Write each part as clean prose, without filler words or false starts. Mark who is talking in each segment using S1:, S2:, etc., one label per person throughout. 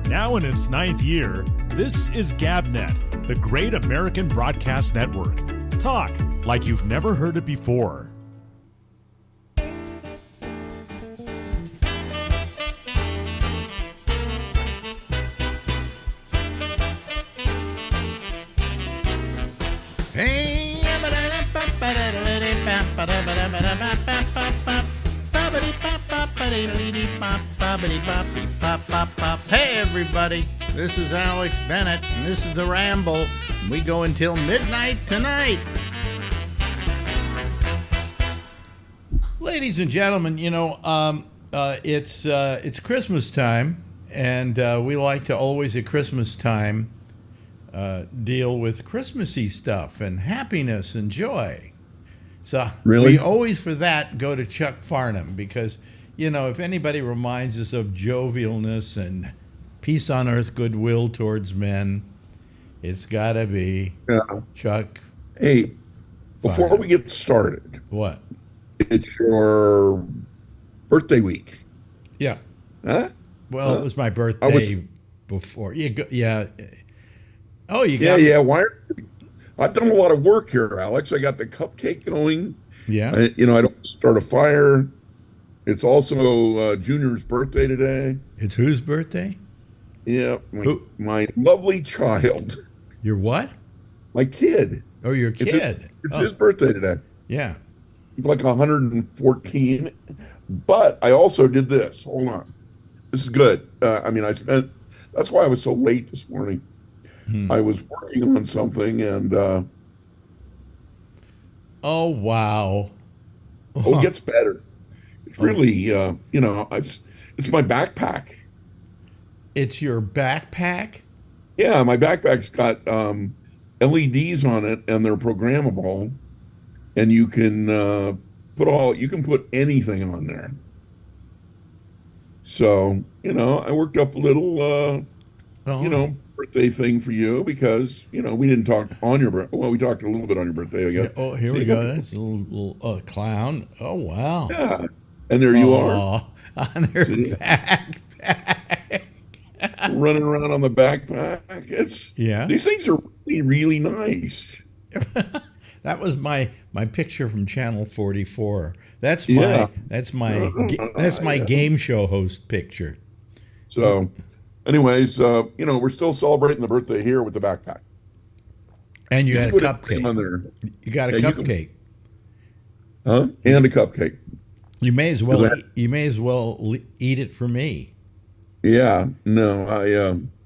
S1: Now in its 9th year, this is GabNet, the Great American Broadcast Network. Talk like you've never heard it before.
S2: Hey everybody, this is Alex Bennett, and this is the Ramble. We go until midnight tonight. Ladies and gentlemen, it's Christmas time, and we like to always at Christmas time deal with Christmassy stuff and happiness and joy. So we always, for that, go to Chuck Farnham because, if anybody reminds us of jovialness and peace on earth, goodwill towards men, it's got to be Chuck.
S3: Hey, before we get started.
S2: What?
S3: It's your birthday week.
S2: Yeah.
S3: Huh?
S2: Well, it was my birthday before. Yeah. Oh, you got
S3: Yeah. I've done a lot of work here, Alex. I got the cupcake going.
S2: Yeah.
S3: I don't start a fire. It's also Junior's birthday today.
S2: It's whose birthday?
S3: Yeah, my lovely child.
S2: Your what?
S3: My kid.
S2: Oh, your kid.
S3: It's his birthday today.
S2: Yeah.
S3: He's like 114. But I also did this. Hold on. This is good. That's why I was so late this morning. I was working on something and
S2: oh wow.
S3: It gets better. It's really it's my backpack.
S2: It's your backpack?
S3: Yeah, my backpack's got LEDs on it and they're programmable, and you can put anything on there. So, I worked up a little birthday thing for you because we didn't talk on your birthday. Well, we talked a little bit on your birthday, I guess.
S2: Yeah, here we go. That's a little clown. Oh wow.
S3: Yeah, and there you are
S2: on their backpack,
S3: running around on the backpack. These things are really, really nice.
S2: That was my picture from Channel 44. That's my game show host picture.
S3: So. Anyways, we're still celebrating the birthday here with the backpack.
S2: And you had a cupcake.
S3: On there.
S2: You got a cupcake.
S3: And a cupcake.
S2: You may as well eat it for me.
S3: Yeah. No,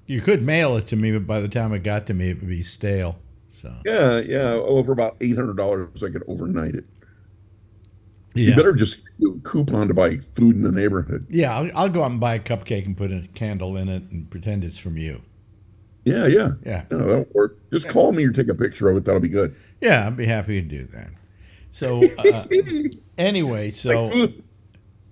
S2: you could mail it to me, but by the time it got to me, it would be stale. So.
S3: Yeah. Oh, for about $800, I could overnight it.
S2: Yeah.
S3: You better just do a coupon to buy food in the neighborhood.
S2: Yeah, I'll go out and buy a cupcake and put a candle in it and pretend it's from you.
S3: Yeah. No, that'll work. Just call me or take a picture of it. That'll be good.
S2: Yeah, I'd be happy to do that. So, anyway,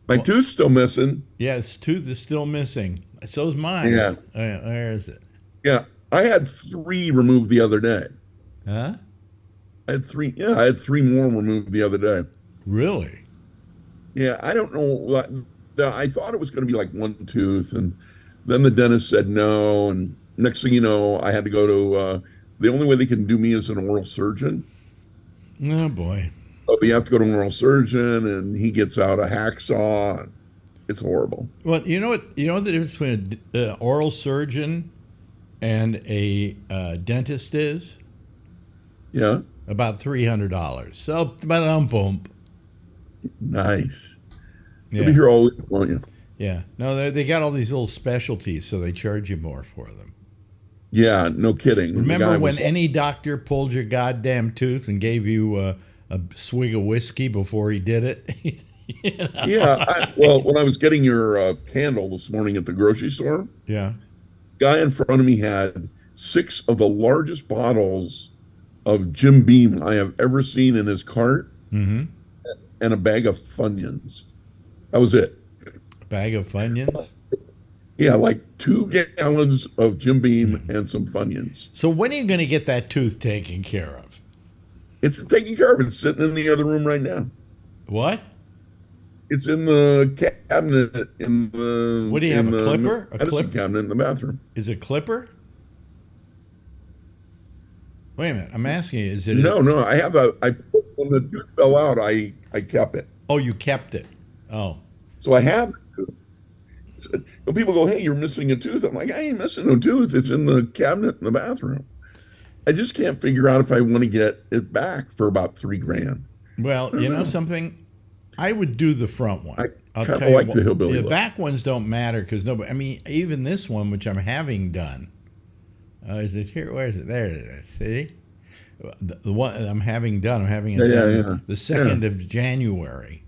S3: my tooth's still missing.
S2: Yeah, his tooth is still missing. So's mine.
S3: Yeah.
S2: Where is it?
S3: Yeah, I had 3 removed the other day.
S2: Huh?
S3: I had 3 more removed the other day.
S2: Really?
S3: Yeah, I don't know. I thought it was going to be like 1 tooth, and then the dentist said no. And next thing you know, I had to go to the only way they can do me is an oral surgeon.
S2: Oh boy!
S3: So you have to go to an oral surgeon, and he gets out a hacksaw. It's horrible.
S2: Well, you know what? You know the difference between an oral surgeon and a dentist is?
S3: Yeah.
S2: About $300. So about bump.
S3: Nice.
S2: Yeah.
S3: You'll be here all week, won't you?
S2: Yeah. No, they got all these little specialties, so they charge you more for them.
S3: Yeah, no kidding.
S2: Remember when any doctor pulled your goddamn tooth and gave you a swig of whiskey before he did it?
S3: Yeah. Well, when I was getting your candle this morning at the grocery store, guy in front of me had 6 of the largest bottles of Jim Beam I have ever seen in his cart.
S2: Mm-hmm.
S3: And a bag of Funyuns. That was it.
S2: A bag of Funyuns?
S3: Yeah, like 2 gallons of Jim Beam and some Funyuns.
S2: So when are you going to get that tooth taken care of?
S3: It's taken care of. It's sitting in the other room right now.
S2: What?
S3: It's in the cabinet in the.
S2: What do you have? A clipper? A
S3: medicine cabinet in the bathroom.
S2: Is it clipper? Wait a minute. I'm asking you. Is it?
S3: No. I have I put when the tooth fell out. I kept it.
S2: Oh, you kept it. Oh.
S3: So I have. But people go, "Hey, you're missing a tooth." I'm like, I ain't missing no tooth. It's in the cabinet in the bathroom. I just can't figure out if I want to get it back for about $3,000.
S2: Well, you know something? I would do the front one.
S3: I kind of like the hillbilly
S2: The
S3: look.
S2: back ones don't matter because nobody. I mean, even this one, which I'm having done. Is it here? Where is it? There it is. See, the one I'm having done. I'm having it done the 2nd of January.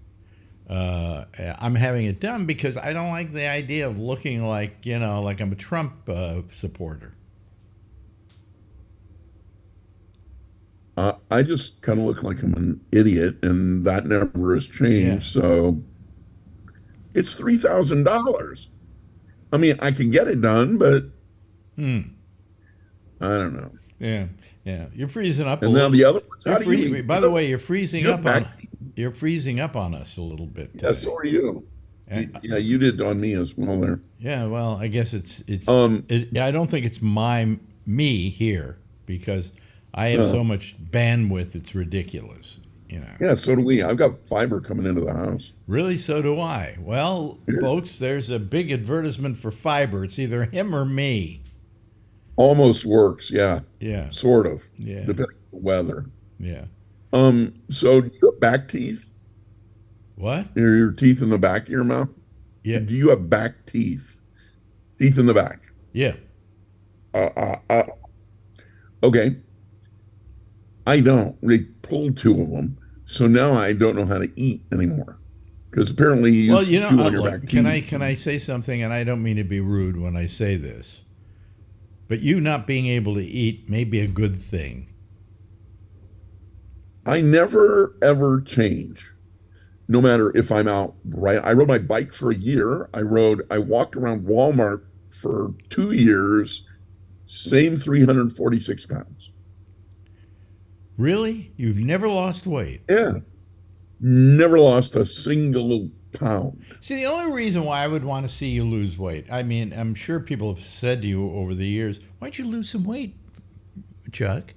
S2: I'm having it done because I don't like the idea of looking like like I'm a Trump supporter.
S3: I just kind of look like I'm an idiot, and that never has changed. Yeah. So it's $3,000. I mean, I can get it done, but I don't know.
S2: Yeah. You're freezing up.
S3: And now the other ones.
S2: By the way, you're freezing up on. You're freezing up on us a little bit.
S3: Yeah, so are you. Yeah, you did on me as well there.
S2: Yeah, well, I guess it's. I don't think it's me here because I have so much bandwidth. It's ridiculous.
S3: Yeah, so do we. I've got fiber coming into the house.
S2: Really? So do I. Well, folks, there's a big advertisement for fiber. It's either him or me.
S3: Almost works, yeah.
S2: Yeah.
S3: Sort of.
S2: Yeah.
S3: Depending on the weather.
S2: Yeah.
S3: So do you have back teeth?
S2: What?
S3: Are your teeth in the back of your mouth?
S2: Yeah.
S3: Do you have back teeth? Teeth in the back?
S2: Yeah.
S3: Okay. I don't. They pulled 2 of them. So now I don't know how to eat anymore. Because apparently you chew on your back teeth.
S2: Can I say something? And I don't mean to be rude when I say this. But you not being able to eat may be a good thing.
S3: I never, ever change. No matter if I'm out, right? I rode my bike for a year. I walked around Walmart for 2 years, same 346 pounds.
S2: Really? You've never lost weight?
S3: Yeah. Never lost a single pound.
S2: See, the only reason why I would want to see you lose weight, I mean, I'm sure people have said to you over the years, why'd you lose some weight, Chuck?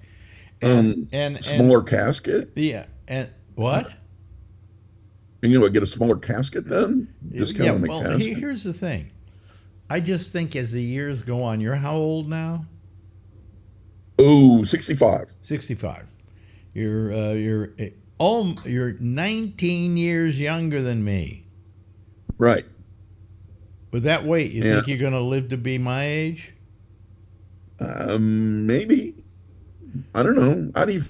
S3: And smaller casket?
S2: Yeah. And what?
S3: Get a smaller casket then? Discount on the casket?
S2: Here's the thing. I just think as the years go on, you're how old now?
S3: Oh, 65.
S2: 65. You're 19 years younger than me.
S3: Right.
S2: With that weight, you think you're going to live to be my age?
S3: Maybe. I don't know. How do you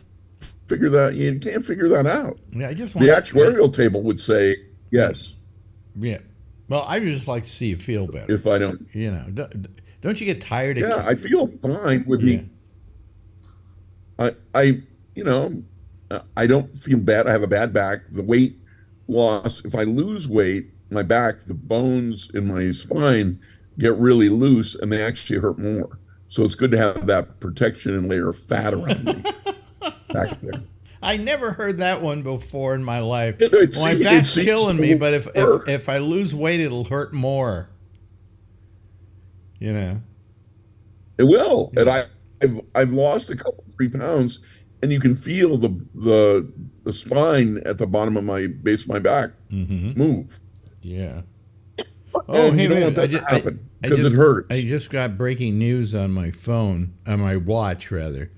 S3: figure that? You can't figure that out.
S2: Yeah, I just
S3: the actuarial table would say yes.
S2: Yeah. Well, I just like to see you feel better.
S3: If I don't,
S2: don't you get tired?
S3: I feel fine with the. I don't feel bad. I have a bad back. The weight loss. If I lose weight, my back, the bones in my spine get really loose, and they actually hurt more. So it's good to have that protection and layer of fat around me back there.
S2: I never heard that one before in my life.
S3: My
S2: back's killing me, but if I lose weight, it'll hurt more.
S3: It will. And I've lost a couple 3 pounds, and you can feel the spine at the bottom of my base of my back move.
S2: Yeah.
S3: Oh, hey, you don't want that to happen because it hurts.
S2: I just got breaking news on my phone, on my watch, rather.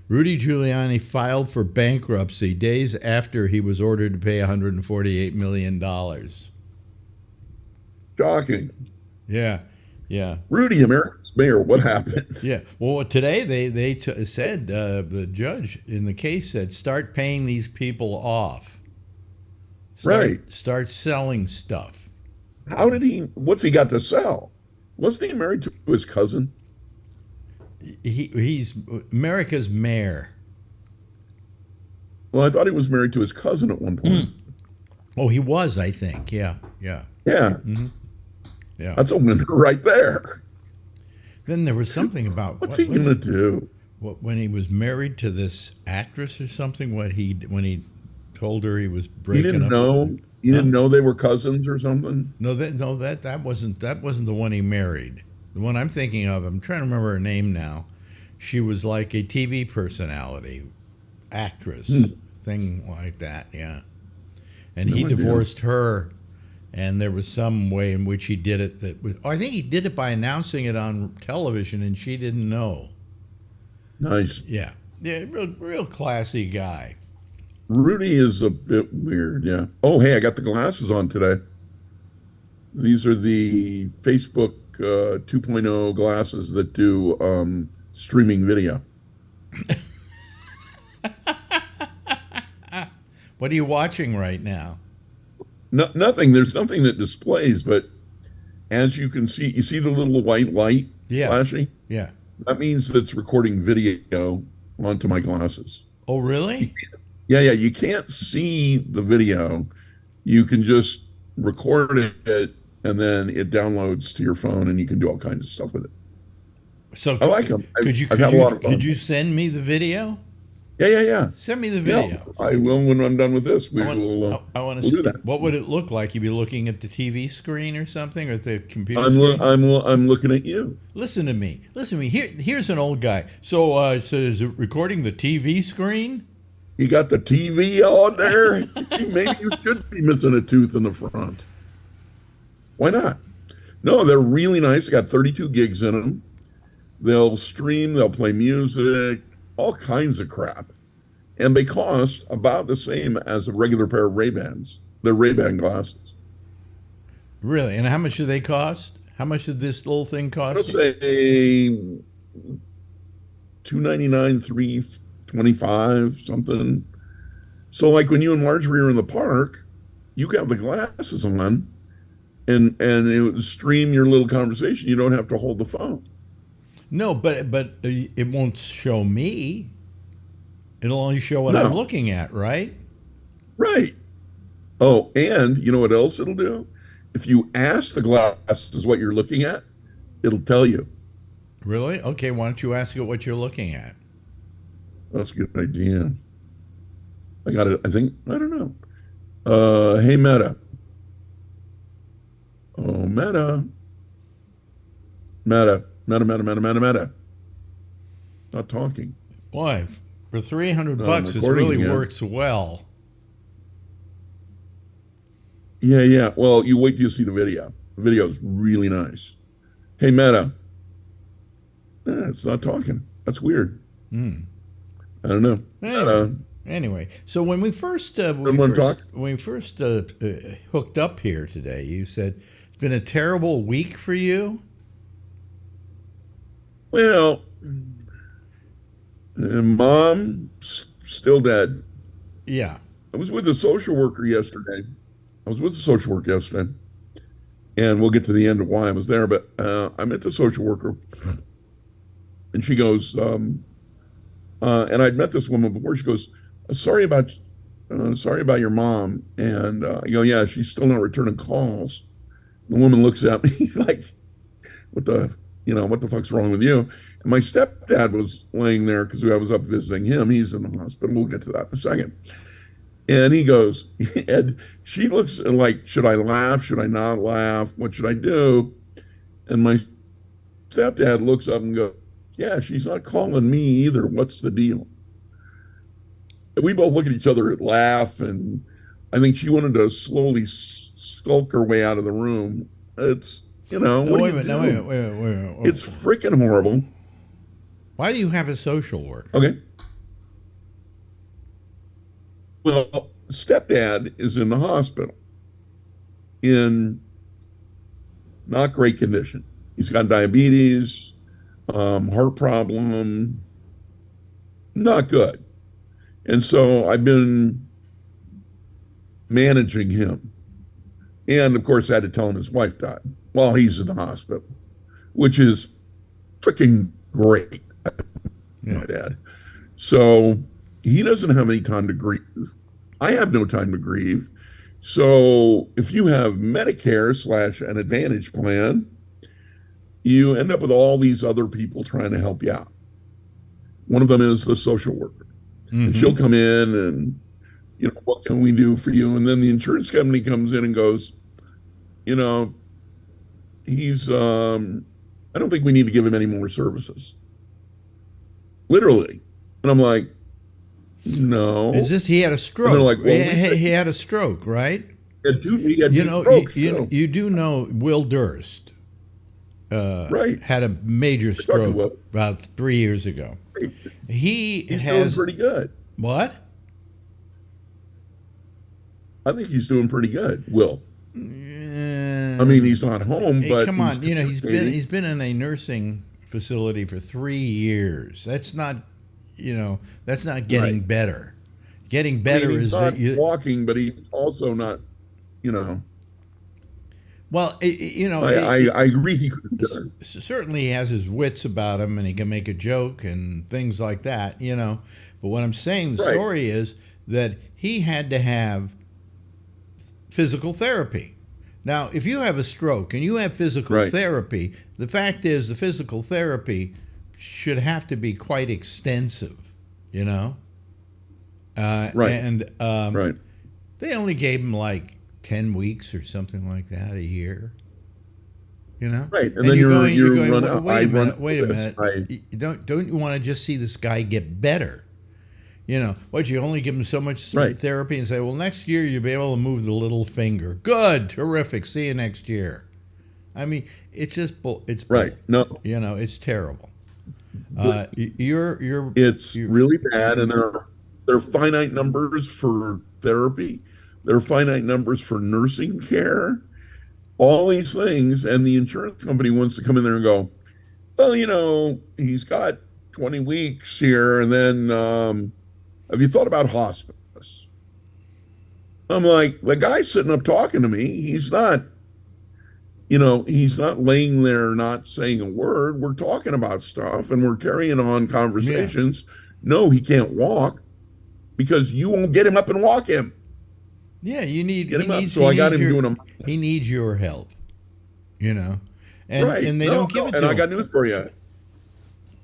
S2: Rudy Giuliani filed for bankruptcy days after he was ordered to pay $148 million.
S3: Shocking.
S2: Yeah.
S3: Rudy, America's mayor, what happened?
S2: Yeah. Well, today they said, the judge in the case said, start paying these people off. Start selling stuff.
S3: What's he got to sell? Wasn't he married to his cousin?
S2: He's America's mayor.
S3: Well, I thought he was married to his cousin at one point.
S2: Oh, he was, I think. Yeah.
S3: Yeah.
S2: Yeah.
S3: That's a winner right there.
S2: Then there was something about
S3: what's he going to do?
S2: When he was married to this actress or something, when he told her he was breaking up.
S3: He You didn't know they were cousins or something?
S2: No, that wasn't the one he married. The one I'm thinking of, I'm trying to remember her name now. She was like a TV personality, actress, thing like that, yeah. And he divorced her, and there was some way in which he did it that was, I think he did it by announcing it on television, and she didn't know.
S3: Nice.
S2: Yeah, real classy guy.
S3: Rudy is a bit weird, yeah. Oh, hey, I got the glasses on today. These are the Facebook 2.0 glasses that do streaming video.
S2: What are you watching right now?
S3: No, nothing. There's something that displays, but as you can see, you see the little white light flashing?
S2: Yeah.
S3: That means that it's recording video onto my glasses.
S2: Oh, really?
S3: Yeah. You can't see the video. You can just record it, and then it downloads to your phone, and you can do all kinds of stuff with it. So I like them. I've had a lot of fun.
S2: Could you send me the video?
S3: Yeah.
S2: Send me the video.
S3: Yeah, I will when I'm done with this.
S2: I want to see that. What would it look like? You'd be looking at the TV screen or something, or the computer screen?
S3: I'm looking at you.
S2: Listen to me. Here's an old guy. So is it recording the TV screen?
S3: You got the TV on there? See, maybe you should be missing a tooth in the front. Why not? No, they're really nice. They got 32 gigs in them. They'll stream, they'll play music, all kinds of crap. And they cost about the same as a regular pair of Ray-Bans. They're Ray-Ban glasses.
S2: Really? And how much do they cost? How much did this little thing cost?
S3: Let's say $299, $325, something. So like when you and Marjorie are in the park, you have the glasses on and it would stream your little conversation. You don't have to hold the phone.
S2: No, but it won't show me. It'll only show what I'm looking at, right?
S3: Right. Oh, and you know what else it'll do? If you ask the glasses what you're looking at, it'll tell you.
S2: Really? Okay, why don't you ask it what you're looking at?
S3: That's a good idea. I got it. I don't know. Hey, Meta. Oh, Meta. Not talking.
S2: Why? For $300, this really works well.
S3: Yeah. Well, you wait till you see the video. The video is really nice. Hey, Meta. It's not talking. That's weird. I don't know.
S2: Anyway, so when we first hooked up here today, you said it's been a terrible week for you.
S3: Well, Mom's still dead.
S2: Yeah.
S3: I was with a social worker yesterday. And we'll get to the end of why I was there. But I met the social worker. And she goes, and I'd met this woman before. She goes, sorry about your mom. And I go, yeah, she's still not returning calls. The woman looks at me like, what the fuck's wrong with you? And my stepdad was laying there because I was up visiting him. He's in the hospital. We'll get to that in a second. And he goes, Ed, she looks like, should I laugh? Should I not laugh? What should I do? And my stepdad looks up and goes, yeah, she's not calling me either. What's the deal? And we both look at each other and laugh. And I think she wanted to slowly skulk her way out of the room. It's, wait a minute. It's freaking horrible.
S2: Why do you have a social worker?
S3: Okay. Well, stepdad is in the hospital in not great condition. He's got diabetes, heart problem, not good. And so I've been managing him. And of course, I had to tell him his wife died while he's in the hospital, which is freaking great, my dad. So he doesn't have any time to grieve. I have no time to grieve. So if you have Medicare / an Advantage plan, you end up with all these other people trying to help you out. One of them is the social worker. Mm-hmm. And she'll come in and what can we do for you? And then the insurance company comes in and goes, you know, he's, I don't think we need to give him any more services. Literally. And I'm like, no.
S2: Is this, he had a stroke? And they're like, well, he had a stroke, right?
S3: He had strokes,
S2: you do know Will Durst
S3: right.
S2: had a major stroke about 3 years ago.
S3: Right.
S2: He's
S3: doing pretty good.
S2: What?
S3: I think he's doing pretty good, Will. I mean, he's not home, but
S2: come on, he's been in a nursing facility for 3 years. That's not, that's not getting better. Getting better
S3: he's
S2: is
S3: not walking, but he's also not,
S2: Well,
S3: I agree. He could have done.
S2: Certainly, he has his wits about him, and he can make a joke and things like that. But what I'm saying, the story is that he had to have physical therapy. Now, if you have a stroke and you have physical therapy, the fact is the physical therapy should have to be quite extensive, And they only gave him like 10 weeks or something like that, a year.
S3: Right, and then you're going.
S2: Wait a minute. Don't you want to just see this guy get better? You only give him so much therapy and say, well, next year you'll be able to move the little finger. Good, terrific. See you next year. I mean, it's just it's
S3: No,
S2: it's terrible.
S3: It's really bad, and there are finite numbers for therapy. There are finite numbers for nursing care. All these things, and the insurance company wants to come in there and go, well, he's got 20 weeks here, and then have you thought about hospice? I'm like, the guy's sitting up talking to me. He's not, he's not laying there not saying a word. We're talking about stuff, and we're carrying on conversations. Yeah. No, he can't walk because you won't get him up and walk him.
S2: Yeah, you need
S3: get him up. So I got him doing them.
S2: He needs your help, and they don't give it to him.
S3: And I got news for you.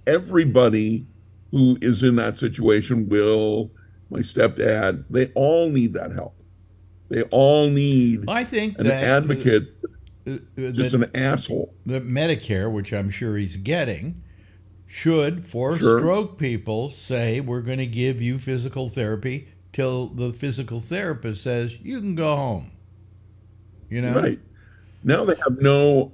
S3: Everybody who is in that situation, Will, my stepdad, they all need that help. They all need an advocate, just an asshole.
S2: The Medicare, which I'm sure he's getting, should, for stroke people, say, we're going to give you physical therapy till the physical therapist says you can go home.
S3: Right. Now they have no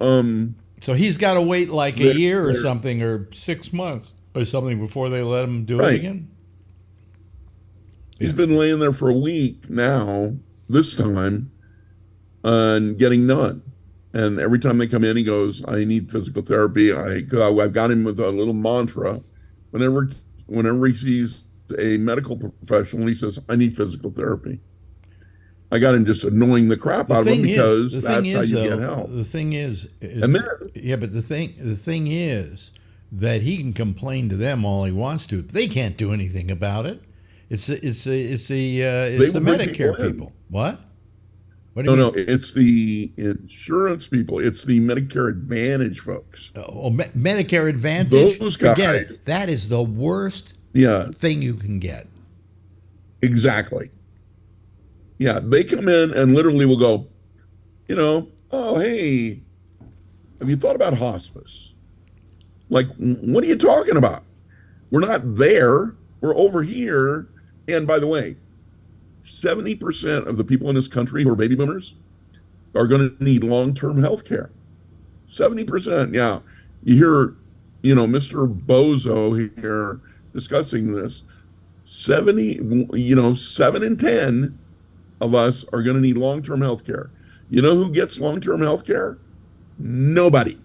S2: so he's got to wait like a year or something, or 6 months or something before they let him do it again.
S3: He's been laying there for a week now, this time, and getting none. And every time they come in, he goes, I need physical therapy. I've got him with a little mantra. Whenever he sees a medical professional, he says, I need physical therapy. I got him just annoying the crap out of him because that's how you get help.
S2: The thing is but the thing is that he can complain to them all he wants to. They can't do anything about it. It's the Medicare people. What? What do you mean?
S3: No, it's the insurance people. It's the Medicare Advantage folks.
S2: Medicare Advantage?
S3: Those guys.
S2: Forget it. That is the worst thing you can get.
S3: Exactly. Yeah, they come in and literally will go, oh, hey, have you thought about hospice? Like, what are you talking about? We're not there. We're over here. And by the way, 70% of the people in this country who are baby boomers are going to need long-term health care. 70%. Yeah. You hear, Mr. Bozo here discussing this. 7 in 10 of us are going to need long-term health care. You know who gets long-term health care? Nobody.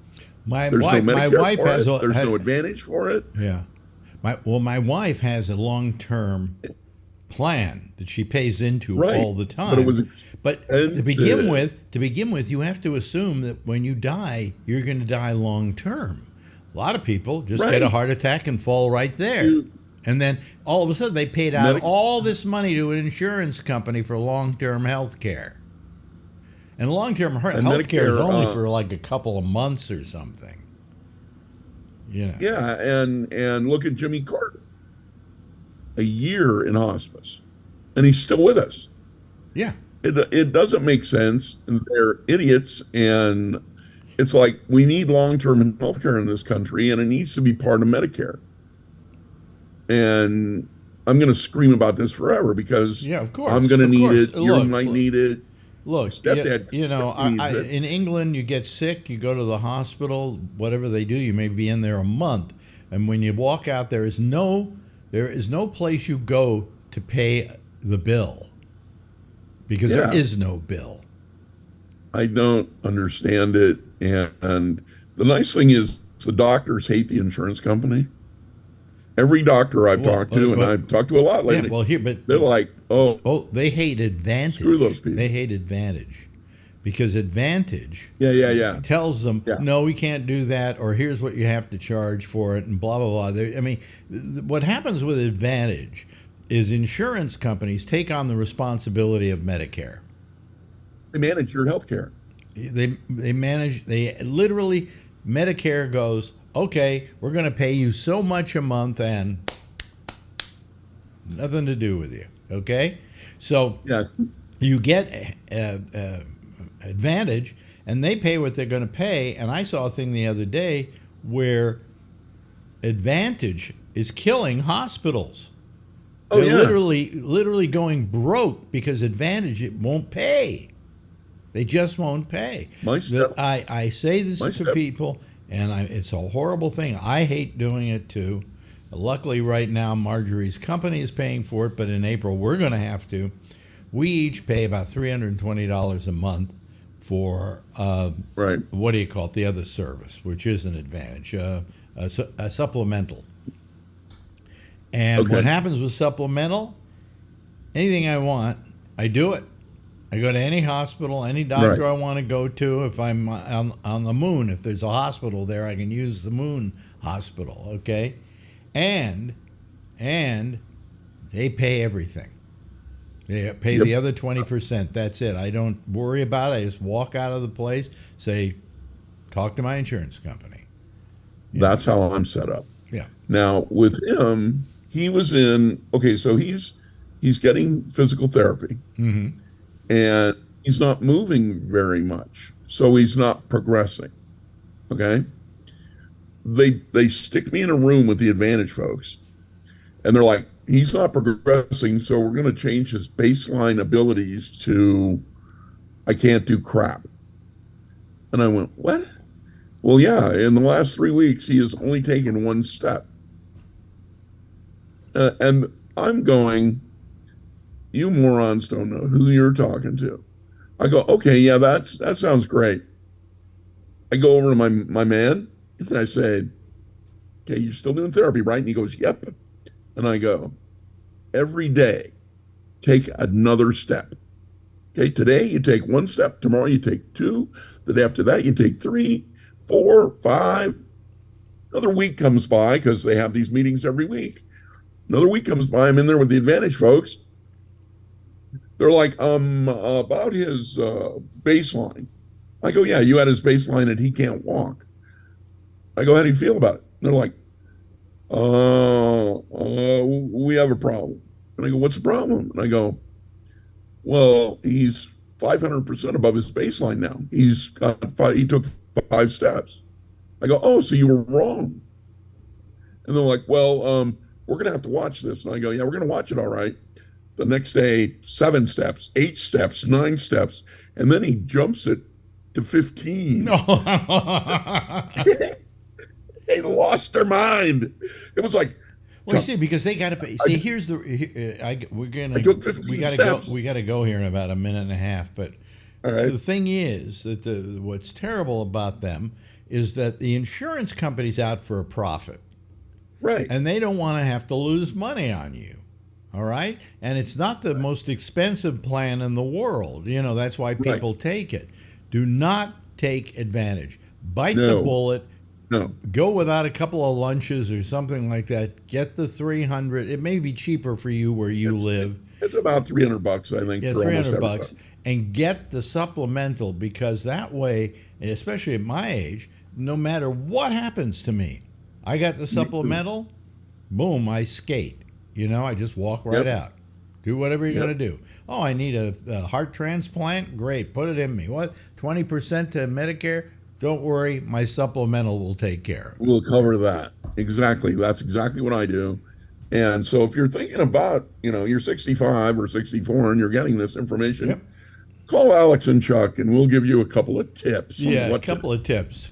S3: There's no Medicare for it. There's no advantage for it.
S2: Yeah. My wife has a long-term plan that she pays into all the time. But to begin with, you have to assume that when you die, you're going to die long-term. A lot of people just get a heart attack and fall right there. And then all of a sudden they paid out all this money to an insurance company for long-term health care. And long-term health care is only for like a couple of months or something.
S3: Yeah, and look at Jimmy Carter. A year in hospice. and he's still with us.
S2: Yeah.
S3: It doesn't make sense. And they're idiots. And it's like, we need long-term health care in this country, and it needs to be part of Medicare. And I'm going to scream about this forever because
S2: yeah, of course,
S3: I'm going to need it. You might need it.
S2: Look,
S3: stepdad,
S2: in England, you get sick, you go to the hospital, whatever they do, you may be in there a month. And when you walk out, there is no place you go to pay the bill, because there is no bill.
S3: I don't understand it. And the nice thing is the doctors hate the insurance company. Every doctor I've talked to, and I've talked to a lot lately, they're like,
S2: they hate Advantage.
S3: Screw those people.
S2: They hate Advantage. Because Advantage tells them, no, we can't do that, or here's what you have to charge for it, and blah, blah, blah. I mean, what happens with Advantage is insurance companies take on the responsibility of Medicare.
S3: They manage your health care.
S2: They literally, Medicare goes, okay, we're going to pay you so much a month and nothing to do with you, okay? So you get Advantage, and they pay what they're going to pay. And I saw a thing the other day where Advantage is killing hospitals. They're literally going broke because Advantage won't pay. They just won't pay. I say this to people, and it's a horrible thing. I hate doing it too. Luckily, right now, Marjorie's company is paying for it, but in April, we're going to have to. We each pay about $320 a month for, what do you call it, the other service, which is an Advantage, a supplemental. And what happens with supplemental, anything I want, I do it. I go to any hospital, any doctor I want to go to. If I'm on the moon, if there's a hospital there, I can use the moon hospital, okay? And they pay everything. They pay the other 20%. That's it. I don't worry about it. I just walk out of the place, say, talk to my insurance company.
S3: That's how I'm set up.
S2: Yeah.
S3: Now, with him, he was so he's getting physical therapy.
S2: Mm-hmm.
S3: And he's not moving very much, so he's not progressing. Okay, they stick me in a room with the Advantage folks, and they're like, he's not progressing, so we're going to change his baseline abilities to, I can't do crap. And I went, what? Well, yeah, in the last 3 weeks, he has only taken one step. And I'm going, you morons don't know who you're talking to. I go, okay, yeah, that sounds great. I go over to my man and I say, okay, you're still doing therapy, right? And he goes, yep. And I go, every day, take another step. Okay, today you take one step, tomorrow you take two, the day after that you take 3, 4, 5. Another week comes by because they have these meetings every week. Another week comes by, I'm in there with the Advantage folks. They're like, about his baseline. I go, yeah, you had his baseline and he can't walk. I go, how do you feel about it? And they're like, we have a problem. And I go, what's the problem? And I go, well, he's 500% above his baseline now. He took 5 steps. I go, oh, so you were wrong. And they're like, well, we're going to have to watch this. And I go, yeah, we're going to watch it all right. The next day, 7 steps, 8 steps, 9 steps. And then he jumps it to 15.
S2: No.
S3: They lost their mind. It was like,
S2: well, see, because they got to pay. See, here's the. We got to go here in about a minute and a half. But the thing is that what's terrible about them is that the insurance company's out for a profit,
S3: right?
S2: And they don't want to have to lose money on you. All right, and it's not the most expensive plan in the world. You know, that's why people take it. Do not take Advantage. Bite the bullet.
S3: No.
S2: Go without a couple of lunches or something like that. Get the 300. It may be cheaper for you where you live.
S3: It's about $300, I think.
S2: Yeah,
S3: for
S2: $300, and get the supplemental, because that way, especially at my age, no matter what happens to me, I got the supplemental. Boom, I skate. You know, I just walk right out. Do whatever you're going to do. Oh, I need a heart transplant? Great. Put it in me. What? 20% to Medicare? Don't worry. My supplemental will take care of it.
S3: We'll cover that. Exactly. That's exactly what I do. And so if you're thinking about, you're 65 or 64 and you're getting this information, call Alex and Chuck and we'll give you a couple of tips.
S2: Yeah, a couple of tips.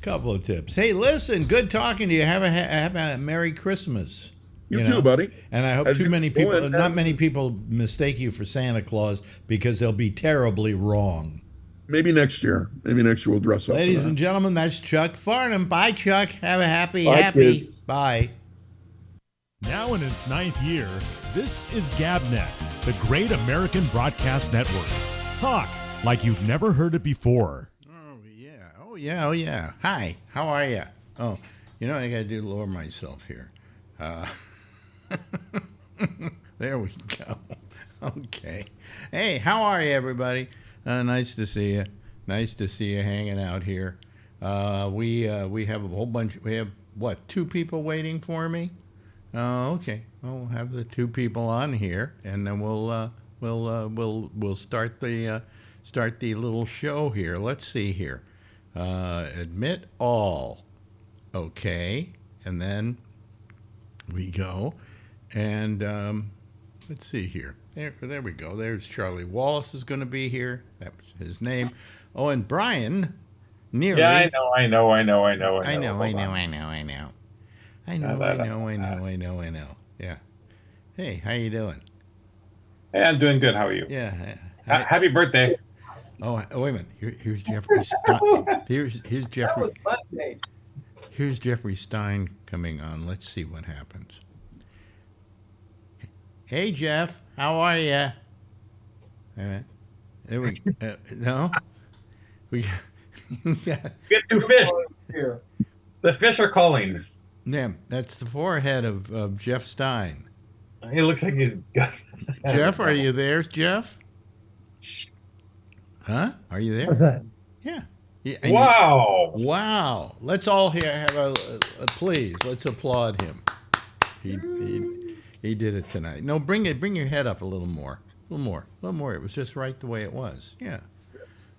S2: Hey, listen, good talking to you. Have a Merry Christmas.
S3: You too, buddy.
S2: And I hope not many people mistake you for Santa Claus, because they'll be terribly wrong.
S3: Maybe next year. We'll dress up.
S2: Ladies and gentlemen, that's Chuck Farnham. Bye, Chuck. Have a happy.
S3: Kids.
S2: Bye.
S1: Now in its 9th year, this is GabNet, the Great American Broadcast Network. Talk like you've never heard it before.
S2: Oh yeah. Hi, how are you? Oh, I got to lower myself here. There we go. Okay. Hey, how are you, everybody? Nice to see you. Nice to see you hanging out here. We have a whole bunch. We have 2 people waiting for me? Oh, okay. We'll have the 2 people on here, and then we'll start the little show here. Let's see here. Admit all. Okay, and then we go, and let's see here. There we go. There's Charlie Wallace is going to be here. That's his name. Oh, and Brian Neary.
S4: Yeah, I know.
S2: Yeah. Hey, how you doing?
S4: Hey, I'm doing good. How are you?
S2: Yeah.
S4: Happy birthday.
S2: Oh, wait a minute. Here's Jeffrey Stein. Here's Jeffrey.
S5: That was Monday.
S2: Here's Jeffrey Stein coming on. Let's see what happens. Hey, Jeff. How are you? There we no. We got
S4: Get 2 fish.
S5: Here.
S4: The fish are calling.
S2: Yeah, that's the forehead of Jeff Stein.
S4: He looks like he's got.
S2: Jeff, are you there, Jeff? Huh? Are you there?
S5: What's that?
S2: Yeah.
S4: Wow.
S2: Wow. Let's all have a please. Let's applaud him. He did it tonight. No, bring your head up a little more. A little more. It was just right the way it was. Yeah.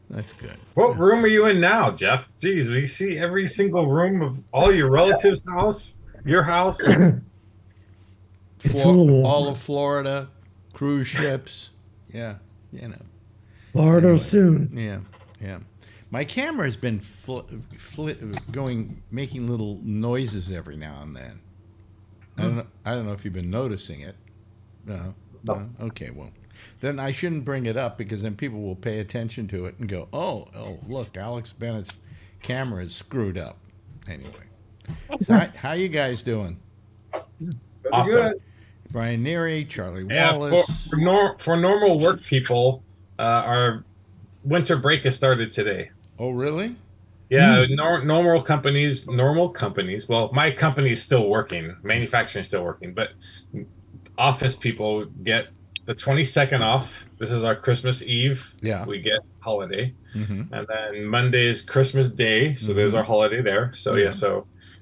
S2: That's good.
S4: What room are you in now, Jeff? Jeez, we see every single room of all your relatives' house, your house.
S2: All of Florida, cruise ships. Yeah,
S5: Florida
S2: anyway.
S5: soon.
S2: Yeah. My camera has been making little noises every now and then. I don't know if you've been noticing it. No. Okay, well, then I shouldn't bring it up, because then people will pay attention to it and go, oh, look, Alex Bennett's camera is screwed up. Anyway, so how you guys doing?
S4: Awesome.
S5: Good.
S2: Brian Neary, Charlie
S4: Yeah,
S2: Wallace.
S4: for normal work people, our winter break has started today.
S2: Oh, really?
S4: Yeah, normal companies. Well, my company is still working. Manufacturing is still working, but office people get the 22nd off. This is our Christmas Eve.
S2: Yeah.
S4: We get holiday.
S2: Mm-hmm.
S4: And then Monday is Christmas Day. So there's our holiday there. So yeah.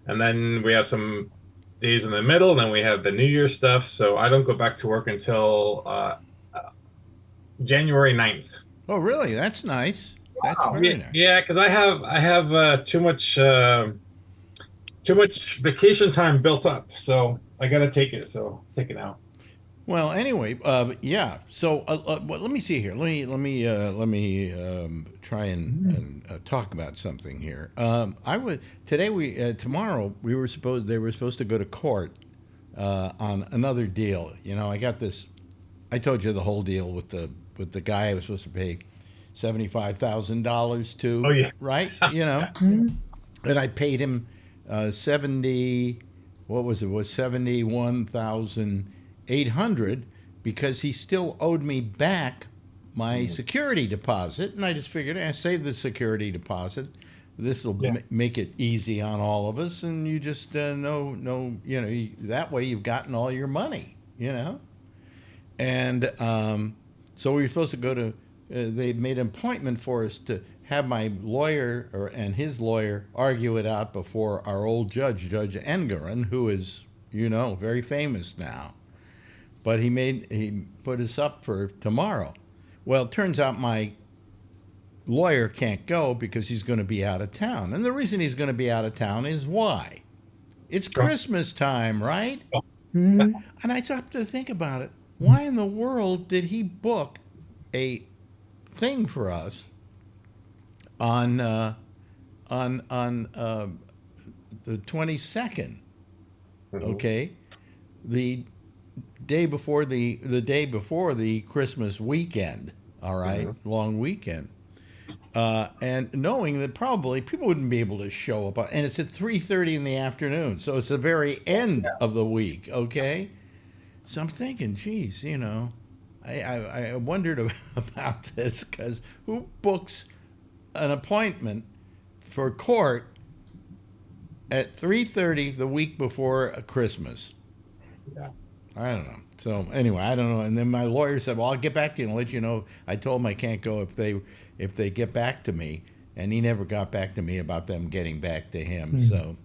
S4: And then we have some days in the middle, and then we have the New Year stuff. So I don't go back to work until January 9th.
S2: Oh, really? That's nice. That's very nice.
S4: Yeah, because I have too much vacation time built up. So I got to take it. So take it out.
S2: Well, anyway, yeah. So well, let me see here. Let me try and talk about something here. Tomorrow they were supposed to go to court on another deal. I got this. I told you the whole deal with the guy I was supposed to pay $75,000 to.
S4: Oh yeah.
S2: Right. And I paid him 71,800 because he still owed me back my security deposit, and I just figured I saved the security deposit. This will make it easy on all of us, and you just that way you've gotten all your money, And so we were supposed to go to. They made an appointment for us to have my lawyer and his lawyer argue it out before our old judge, Judge Engerin, who is very famous now. but he put us up for tomorrow. Well, it turns out my lawyer can't go because he's going to be out of town. And the reason he's going to be out of town is why? It's Christmas time, right?
S5: Mm-hmm.
S2: And I stopped to think about it. Why in the world did he book a thing for us on the 22nd? Okay, the day before the Christmas weekend. All right, long weekend. And knowing that probably people wouldn't be able to show up, and it's at 3:30 in the afternoon, so it's the very end of the week. Okay, so I'm thinking, geez, you know, I wondered about this because who books an appointment for court at 3:30 the week before Christmas?
S4: Yeah.
S2: I don't know. So anyway, I don't know. And then my lawyer said, "Well, I'll get back to you and let you know." I told him I can't go if they get back to me, and he never got back to me about them getting back to him. So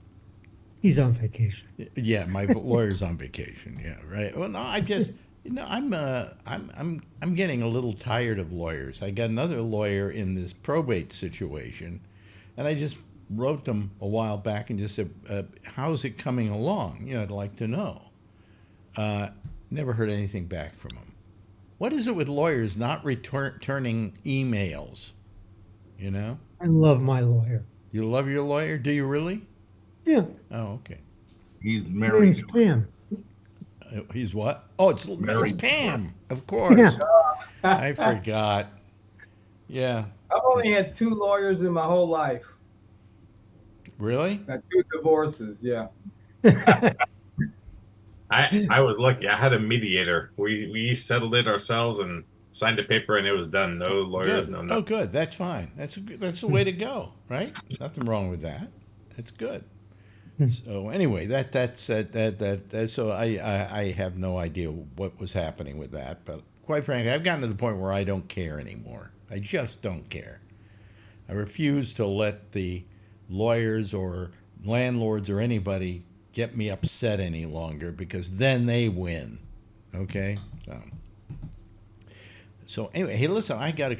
S5: he's on vacation.
S2: Yeah, my lawyer's on vacation. Yeah, right. Well, no, I just I'm getting a little tired of lawyers. I got another lawyer in this probate situation, and I just wrote them a while back and just said, "How's it coming along? You know, I'd like to know." Never heard anything back from him. What is it with lawyers not returning emails? You know?
S5: I love my lawyer.
S2: You love your lawyer? Do you really?
S5: Yeah.
S2: Oh, okay.
S3: He's
S5: His
S3: married.
S5: name's Pam.
S2: He's what? Oh, it's
S3: Married.
S2: Pam, of course.
S5: Yeah.
S2: I forgot. Yeah.
S6: I've only had 2 lawyers in my whole life.
S2: Really?
S6: Got 2 divorces, yeah.
S4: I was lucky. I had a mediator. We settled it ourselves and signed a paper, and it was done. No lawyers,
S2: Good.
S4: no
S2: Oh,
S4: nothing.
S2: good. That's fine. That's the way to go, right? Nothing wrong with that. It's good. So anyway, that's so I have no idea what was happening with that, but quite frankly, I've gotten to the point where I don't care anymore. I just don't care. I refuse to let the lawyers or landlords or anybody get me upset any longer because then they win. Okay? So anyway, hey, listen, I got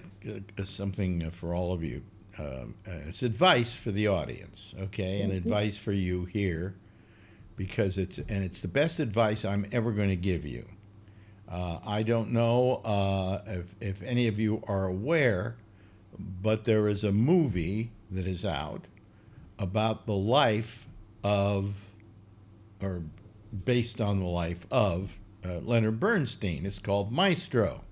S2: something for all of you. It's advice for the audience, okay, and advice for you here, because it's the best advice I'm ever going to give you. I don't know if any of you are aware, but there is a movie that is out about the life of, or based on the life of, Leonard Bernstein. It's called Maestro.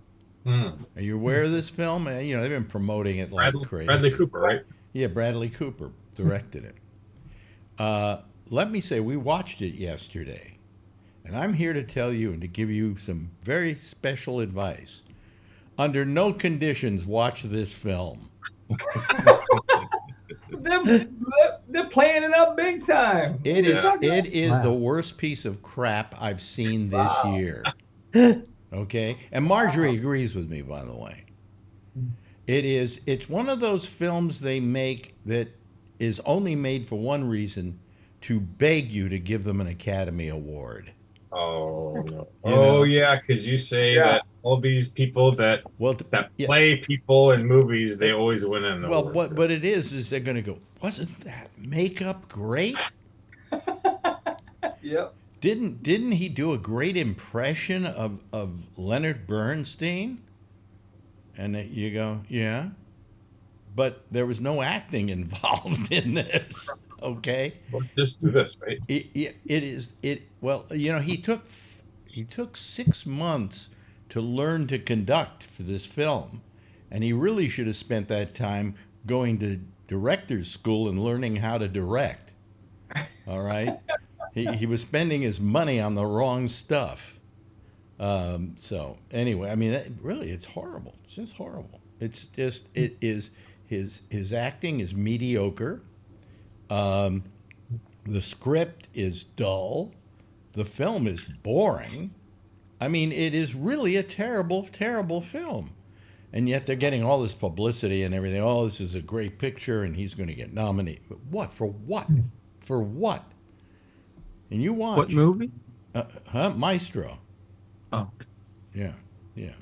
S2: Are you aware of this film? You know, they've been promoting it like crazy.
S4: Bradley Cooper, right?
S2: Yeah, Bradley Cooper directed it. Let me say, we watched it yesterday, and I'm here to tell you and to give you some very special advice. Under no conditions, watch this film.
S6: They're playing it up big time.
S2: It is the worst piece of crap I've seen this year. Okay? And Marjorie agrees with me, by the way. It's one of those films they make that is only made for one reason, to beg you to give them an Academy Award.
S4: Oh, no.
S2: You know?
S4: Yeah, because you say that all these people that
S2: Yeah.
S4: play people in movies, they always win an award.
S2: Well, what it is they're going to go, wasn't that makeup great?
S6: Yep.
S2: Didn't he do a great impression of Leonard Bernstein? And you go, yeah, but there was no acting involved in this. Okay,
S4: Well, just do this, right?
S2: Well, you know, he took 6 months to learn to conduct for this film, and he really should have spent that time going to director's school and learning how to direct. All right. He was spending his money on the wrong stuff. So anyway, I mean, really, it's horrible. It's just horrible. It is his acting is mediocre. The script is dull. The film is boring. I mean, it is really a terrible, terrible film. And yet they're getting all this publicity and everything. Oh, this is a great picture, and he's going to get nominated. But what? For what? For what? And you watch.
S7: What movie?
S2: Maestro.
S7: Oh.
S2: Yeah, yeah.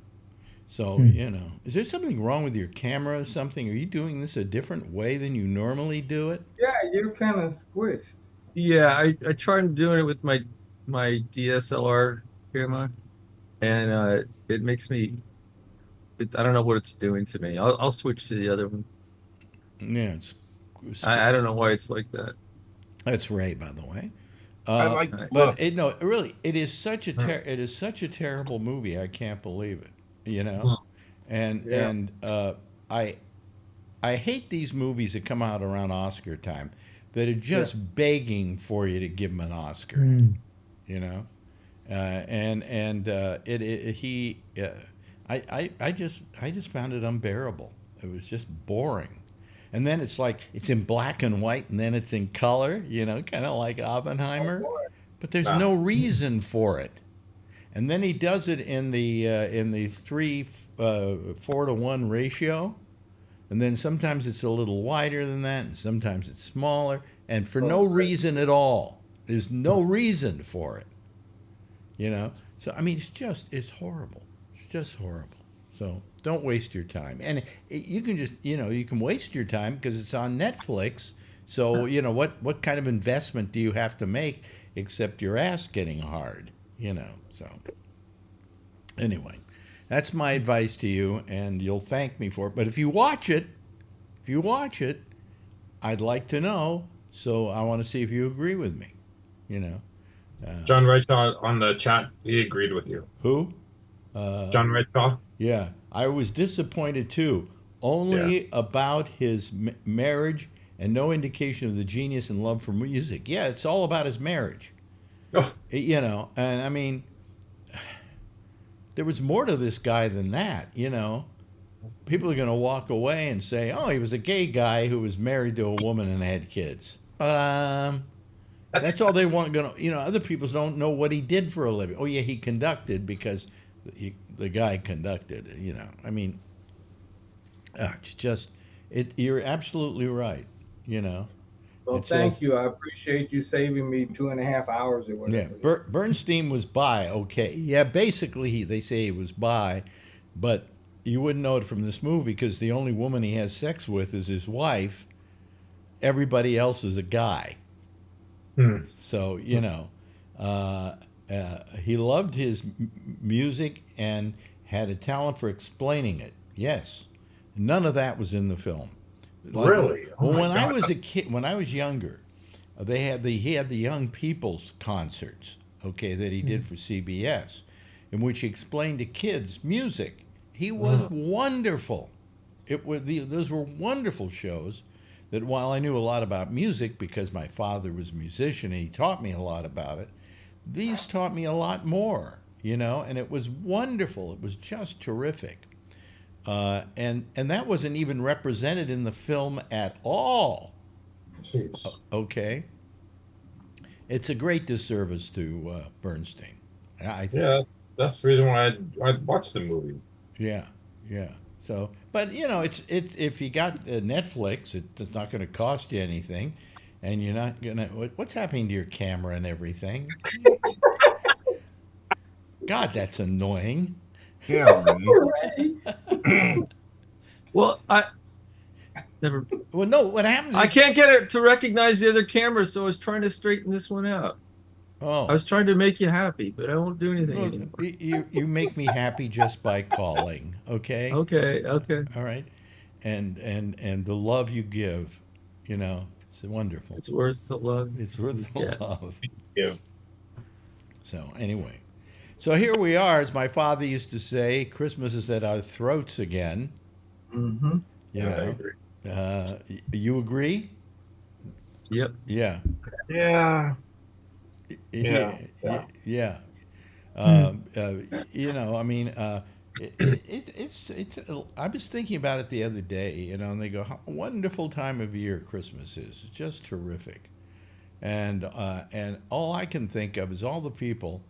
S2: So, you know, is there something wrong with your camera or something? Are you doing this a different way than you normally do it?
S6: Yeah, you're kind of squished.
S7: Yeah, I tried doing it with my DSLR camera, and it makes me. I don't know what it's doing to me. I'll switch to the other one.
S2: Yeah,
S7: I don't know why it's like that.
S2: that's Ray, by the way.
S3: I like the
S2: But
S3: look.
S2: no, really, it is such a it is such a terrible movie. I can't believe it. You know, and I hate these movies that come out around Oscar time that are just begging for you to give them an Oscar. You know, I just found it unbearable. It was just boring. And then it's like it's in black and white, and then it's in color. You know, kind of like Oppenheimer. But there's no reason for it. And then he does it in the 4:1 ratio, and then sometimes it's a little wider than that, and sometimes it's smaller, and for no reason at all. There's no reason for it, you know. So I mean, it's horrible. It's just horrible. So don't waste your time, and you can just you can waste your time because it's on Netflix. So you know what kind of investment do you have to make except your ass getting hard, you know. So anyway, that's my advice to you, and you'll thank me for it. But if you watch it, I'd like to know. So I want to see if you agree with me, you know.
S4: John Redshaw on the chat, he agreed with you.
S2: Who?
S4: John Redshaw.
S2: Yeah, I was disappointed too. Only about his marriage and no indication of the genius and love for music. Yeah, it's all about his marriage.
S4: Oh.
S2: You know, and I mean, there was more to this guy than that, you know. People are going to walk away and say, oh, he was a gay guy who was married to a woman and had kids. But that's all they want. Other people don't know what he did for a living. Oh, yeah, he conducted because the guy conducted, you know. I mean, it's just, you're absolutely right, you know.
S6: Well, thank you. I appreciate you saving me 2.5 hours or whatever.
S2: Yeah, Bernstein was bi, okay. Yeah, basically they say he was bi, but you wouldn't know it from this movie because the only woman he has sex with is his wife. Everybody else is a guy. So, you know, he loved his music and had a talent for explaining it. Yes. None of that was in the film.
S4: Really?
S2: Well, when I was a kid, when I was younger, he had the young people's concerts, okay, that he did for CBS, in which he explained to kids music. He was wonderful. Those were wonderful shows. That while I knew a lot about music because my father was a musician and he taught me a lot about it, these taught me a lot more, you know, and it was wonderful. It was just terrific. And that wasn't even represented in the film at all.
S4: Jeez.
S2: Okay. It's a great disservice to Bernstein, I think.
S4: Yeah, that's the reason why I watched the movie.
S2: Yeah, yeah. So, but you know, it's if you got Netflix, it's not going to cost you anything, and you're not gonna. What's happening to your camera and everything? God, that's annoying.
S3: Yeah.
S7: Well, I never.
S2: Well, no. What happens?
S7: I can't get it to recognize the other camera, so I was trying to straighten this one out.
S2: Oh,
S7: I was trying to make you happy, but I won't do anything
S2: well,
S7: anymore.
S2: you make me happy just by calling. Okay.
S7: Okay.
S2: All right, and the love you give, you know, it's wonderful.
S7: It's worth the love.
S2: It's worth the love.
S4: Yeah.
S2: So anyway, so here we are. As my father used to say, Christmas is at our throats again.
S6: Mm-hmm.
S2: You know,
S4: I agree.
S2: You agree?
S7: Yep.
S2: Yeah.
S4: Yeah.
S2: Yeah. You know, I mean, it's. I was thinking about it the other day, you know, and they go, "How wonderful time of year Christmas is! It's just terrific," and all I can think of is all the people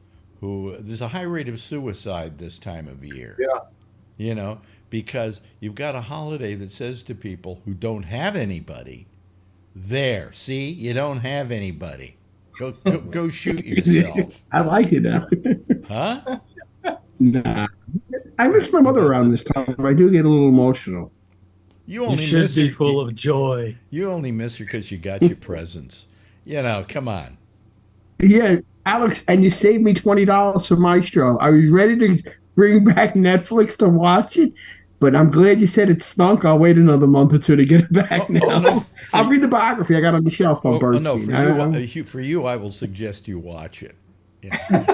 S2: who there's a high rate of suicide this time of year.
S6: Yeah.
S2: You know, because you've got a holiday that says to people who don't have anybody, "There, see, you don't have anybody. Go shoot yourself."
S8: I like it now.
S2: Huh?
S8: Nah. I miss my mother around this time. I do get a little emotional.
S7: You should be full of joy.
S2: You only miss her because you got your presents. Come on.
S8: Yeah, Alex, and you saved me $20 for Maestro. I was ready to bring back Netflix to watch it, but I'm glad you said it stunk. I'll wait another month or two to get it back now. No. I'll read the biography I got on the shelf on Bernstein.
S2: For you, I will suggest you watch it. Yeah.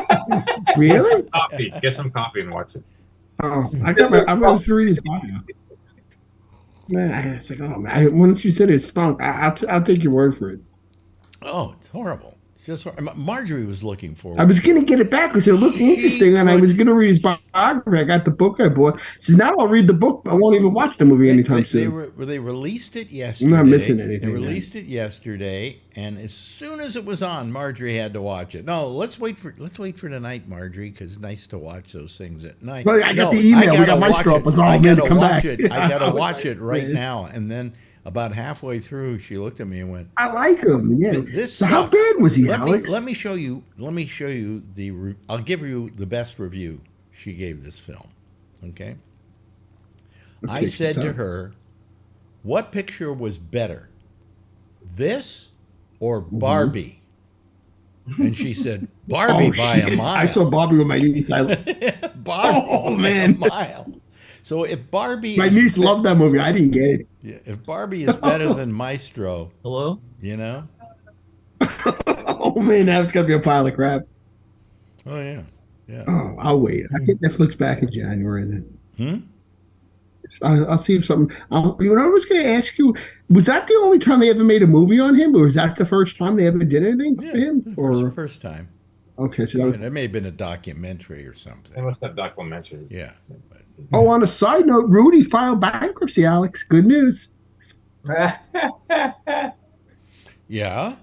S8: Really?
S4: Coffee. Get some coffee and watch it.
S8: Oh, I'm going to read his bio. Man, it's like, oh man! Once you said it stunk, I'll take your word for it.
S2: Oh, it's horrible. It's just Marjorie was looking for it.
S8: I was going to get it back because it looked interesting, and I was going to read his biography. I got the book I bought. So now I'll read the book, but I won't even watch the movie anytime soon.
S2: They released it yesterday.
S8: I'm not missing anything.
S2: They released it yesterday, and as soon as it was on, Marjorie had to watch it. No, let's wait for tonight, Marjorie, because it's nice to watch those things at night.
S8: Well, I got the email. We got Maestro up. It's all to come back.
S2: I got to watch it right now, and then. About halfway through, she looked at me and went,
S8: "I like him." Yeah.
S2: So
S8: how bad was he, Alex?
S2: Let me show you. I'll give you the best review she gave this film. Okay. I said to her, "What picture was better, this or Barbie?" And she said, "Barbie by a mile."
S8: I saw Barbie with my niece.
S2: Barbie by a mile. So if Barbie,
S8: my niece loved that movie. I didn't get it.
S2: Yeah, if Barbie is better than Maestro,
S7: hello,
S8: oh man, now it's gonna be a pile of crap.
S2: Oh yeah.
S8: Oh, I'll wait. I get Netflix back in January then. I'll see if something. I was going to ask you, was that the only time they ever made a movie on him, or was that the first time they ever did anything for him? Or
S2: first time.
S8: Okay, so
S2: that may have been a documentary or something.
S4: They must have documentaries.
S2: Yeah.
S8: Oh, on a side note, Rudy filed bankruptcy, Alex. Good news.
S2: Yeah?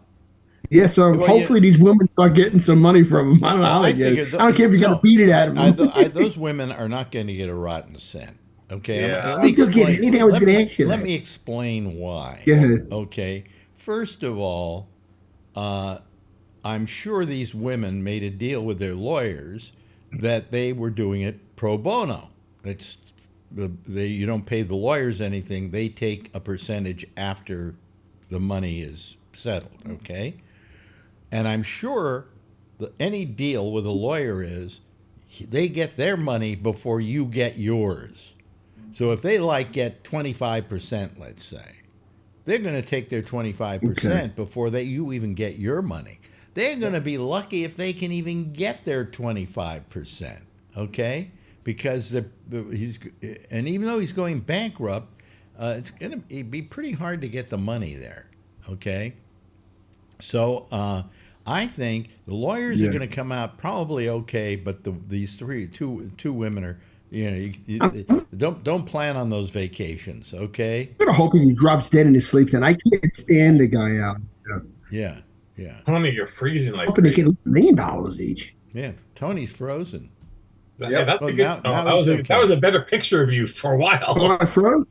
S8: Yeah, so hopefully these women start getting some money from him. I don't know how they get it. I don't care if you got to beat it out of them.
S2: Those women are not going to get a rotten cent. Okay?
S4: Yeah.
S2: Let me explain why.
S8: Yeah.
S2: Okay? First of all, I'm sure these women made a deal with their lawyers that they were doing it pro bono. You don't pay the lawyers anything. They take a percentage after the money is settled, okay? And I'm sure that any deal with a lawyer is they get their money before you get yours. So if they get 25%, let's say, they're going to take their 25% before you even get your money. They're going to be lucky if they can even get their 25%, okay? Because even though he's going bankrupt, it's going to be pretty hard to get the money there, okay? So I think the lawyers are going to come out probably okay, but these two women are, don't plan on those vacations, okay?
S8: I'm hoping he drops dead in his sleep. Then I can't stand the guy out.
S2: Yeah.
S4: Tony, you're freezing like.
S8: Hoping they get $1 million each.
S2: Yeah, Tony's frozen.
S4: That was a better picture of you for a while.
S8: Oh, I froze?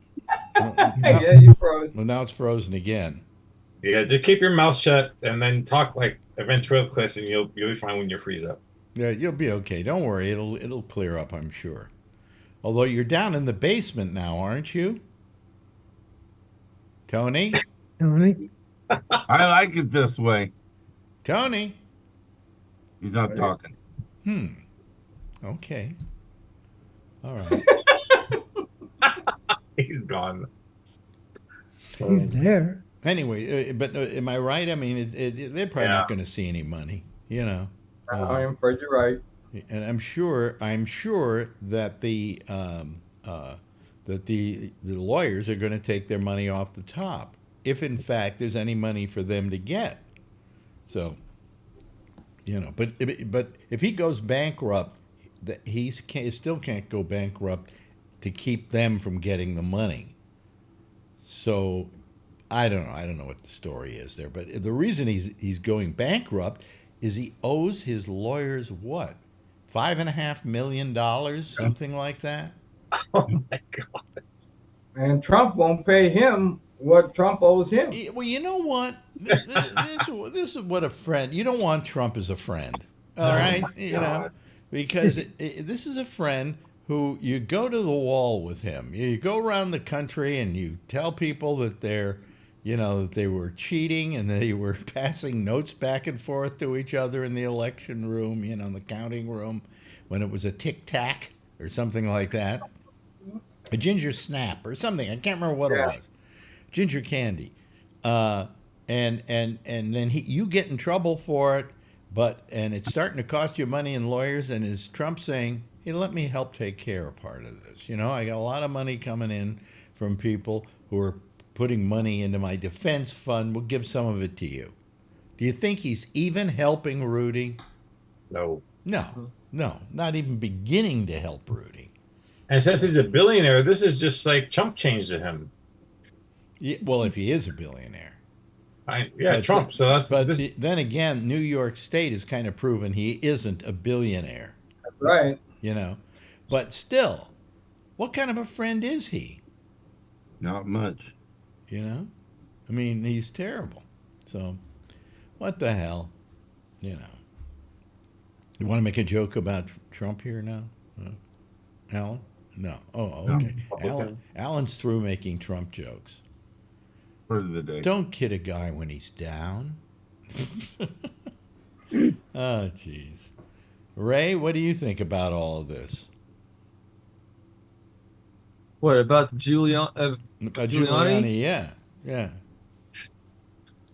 S6: Yeah, you froze.
S2: Well, now it's frozen again.
S4: Yeah, just keep your mouth shut and then talk like a ventriloquist, and you'll be fine when you freeze up.
S2: Yeah, you'll be okay. Don't worry, it'll clear up, I'm sure. Although you're down in the basement now, aren't you, Tony?
S5: Tony?
S9: I like it this way.
S2: Tony?
S9: He's not talking.
S2: Okay. All right.
S4: He's gone.
S5: He's there.
S2: Anyway, but am I right? I mean, they're probably not going to see any money,
S6: I am afraid you're right.
S2: And I'm sure that the lawyers are going to take their money off the top, if in fact there's any money for them to get. So, but if he goes bankrupt, he still can't go bankrupt to keep them from getting the money. So, I don't know what the story is there, but the reason he's going bankrupt is he owes his lawyers what? $5.5 million, something like that.
S4: Oh my God!
S6: And Trump won't pay him what Trump owes him.
S2: Well, you know what? This is what a friend. You don't want Trump as a friend, all right? because this is a friend who you go to the wall with him. You go around the country and you tell people that they're, that they were cheating and they were passing notes back and forth to each other in the election room, in the counting room, when it was a tic-tac or something like that. A ginger snap or something. I can't remember what it was. Ginger candy. And then you get in trouble for it, and it's starting to cost you money and lawyers, and is Trump saying, hey, let me help take care of part of this. I got a lot of money coming in from people who are putting money into my defense fund. We'll give some of it to you. Do you think he's even helping Rudy?
S4: No.
S2: No, not even beginning to help Rudy.
S4: And since he's a billionaire, this is just like chump change to him.
S2: Yeah, well, if he is a billionaire.
S4: Trump. So that's.
S2: But then again, New York State has kind of proven he isn't a billionaire.
S6: That's right.
S2: But still, what kind of a friend is he?
S9: Not much.
S2: I mean, he's terrible. So, what the hell? You want to make a joke about Trump here now, Alan? No. Oh, okay. No. Alan's through making Trump jokes.
S9: For the day.
S2: Don't kid a guy when he's down. Oh, jeez. Ray, what do you think about all of this?
S7: What about Giuliani?
S2: Giuliani, yeah.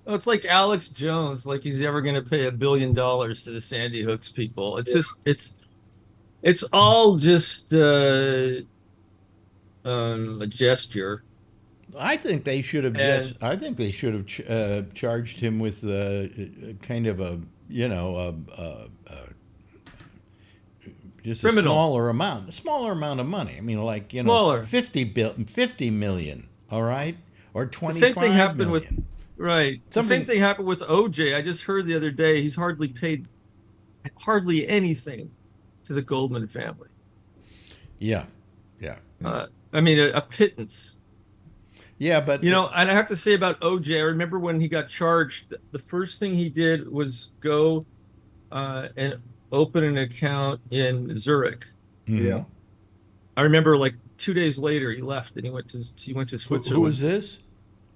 S7: Oh, it's like Alex Jones, like he's ever going to pay $1 billion to the Sandy Hooks people. It's just, it's all just a gesture.
S2: I think they should have charged him with kind of a just
S7: criminal.
S2: a smaller amount of money. I mean, like
S7: smaller.
S2: 50 million, all right, or 25
S7: same thing happened
S2: million.
S7: Right. The same thing happened with OJ. I just heard the other day he's hardly paid anything to the Goldman family.
S2: Yeah.
S7: I mean, a pittance.
S2: Yeah, but
S7: and I have to say about OJ, I remember when he got charged, the first thing he did was go and open an account in Zurich.
S2: Mm-hmm.
S6: Yeah.
S7: I remember like 2 days later he left and he went to Switzerland.
S2: Who was this?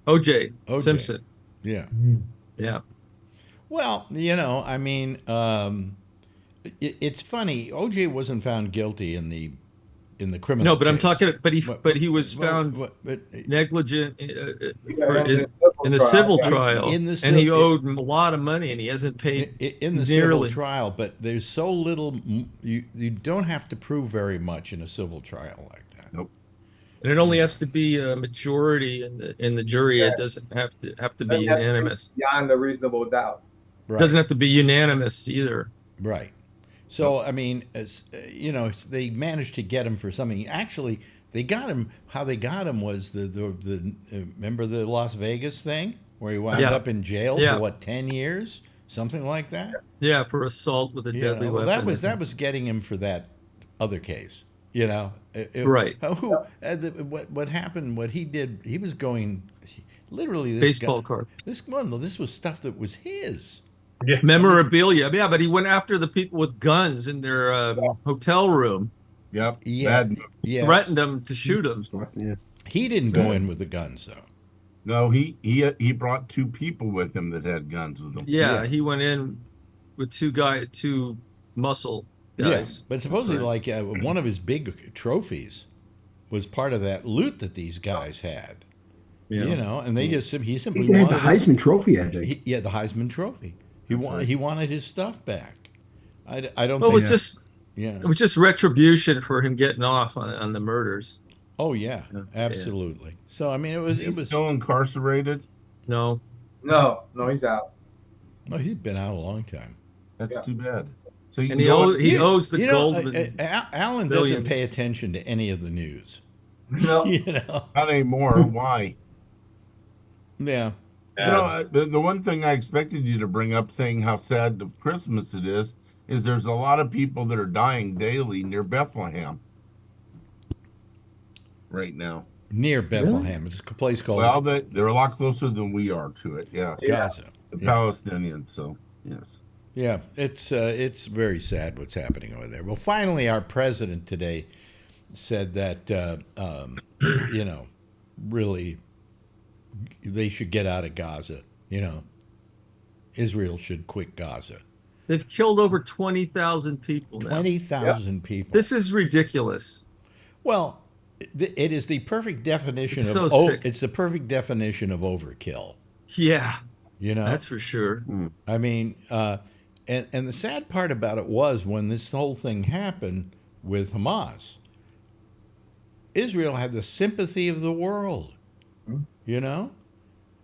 S7: OJ Simpson.
S2: Yeah.
S7: Yeah.
S2: Well, I mean, it's funny. OJ wasn't found guilty in the criminal.
S7: No, but
S2: case.
S7: I'm talking. But he was found negligent in the civil trial, and he owed a lot of money, and he hasn't paid
S2: in the civil trial. But there's so little. You don't have to prove very much in a civil trial like that.
S9: Nope.
S7: And it only has to be a majority in the jury.
S6: Yeah.
S7: It doesn't have to be unanimous.
S6: Beyond a reasonable doubt.
S2: Right.
S7: It doesn't have to be unanimous either.
S2: Right. So I mean, they managed to get him for something. Actually, they got him. How they got him was the remember the Las Vegas thing where he wound up in jail for what 10 years, something like that.
S7: Yeah, for assault with a deadly weapon.
S2: That was getting him for that other case.
S7: Right.
S2: What happened? What he did? He was going literally
S7: baseball card.
S2: This was stuff that was his.
S4: Yeah.
S7: Memorabilia. Yeah, but he went after the people with guns in their hotel room.
S9: Yep.
S2: Yeah.
S7: Yes. Threatened them to shoot him.
S8: Yeah.
S2: He didn't go in with the guns though.
S9: No, he brought 2 people with him that had guns with them.
S7: Yeah, he went in with 2 muscle guys.
S2: Yes, but supposedly, like one of his big trophies was part of that loot that these guys had.
S7: Yeah.
S2: And they he simply
S8: had
S2: wanted
S8: the Heisman Trophy, I think.
S2: the Heisman Trophy. He wanted his stuff back. I don't.
S7: Well,
S2: think
S7: it was just retribution for him getting off on the murders.
S2: Oh yeah, absolutely. Yeah. So I mean, it was
S9: still incarcerated.
S7: No,
S6: he's out.
S2: Oh, he's been out a long time.
S9: That's too bad. So
S7: he owes the Goldman.
S2: Alan doesn't pay attention to any of the news.
S6: No,
S9: not anymore. Why?
S2: Yeah.
S9: The one thing I expected you to bring up, saying how sad of Christmas it is there's a lot of people that are dying daily near Bethlehem right now.
S2: Near Bethlehem. Really? It's a place called...
S9: Well, they're a lot closer than we are to it, yes.
S2: Gaza.
S9: The Palestinians, so, yes.
S2: Yeah, it's very sad what's happening over there. Well, finally, our president today said that really they should get out of Gaza. Israel should quit Gaza.
S7: They've killed over 20,000 people now.
S2: 20,000 people.
S7: This is ridiculous.
S2: Well, it is the perfect definition
S7: It's
S2: of
S7: so sick.
S2: it's the perfect definition of overkill.
S7: Yeah,
S2: You know,
S7: that's for sure.
S2: I mean, and the sad part about it was when this whole thing happened with Hamas, Israel had the sympathy of the world, you know,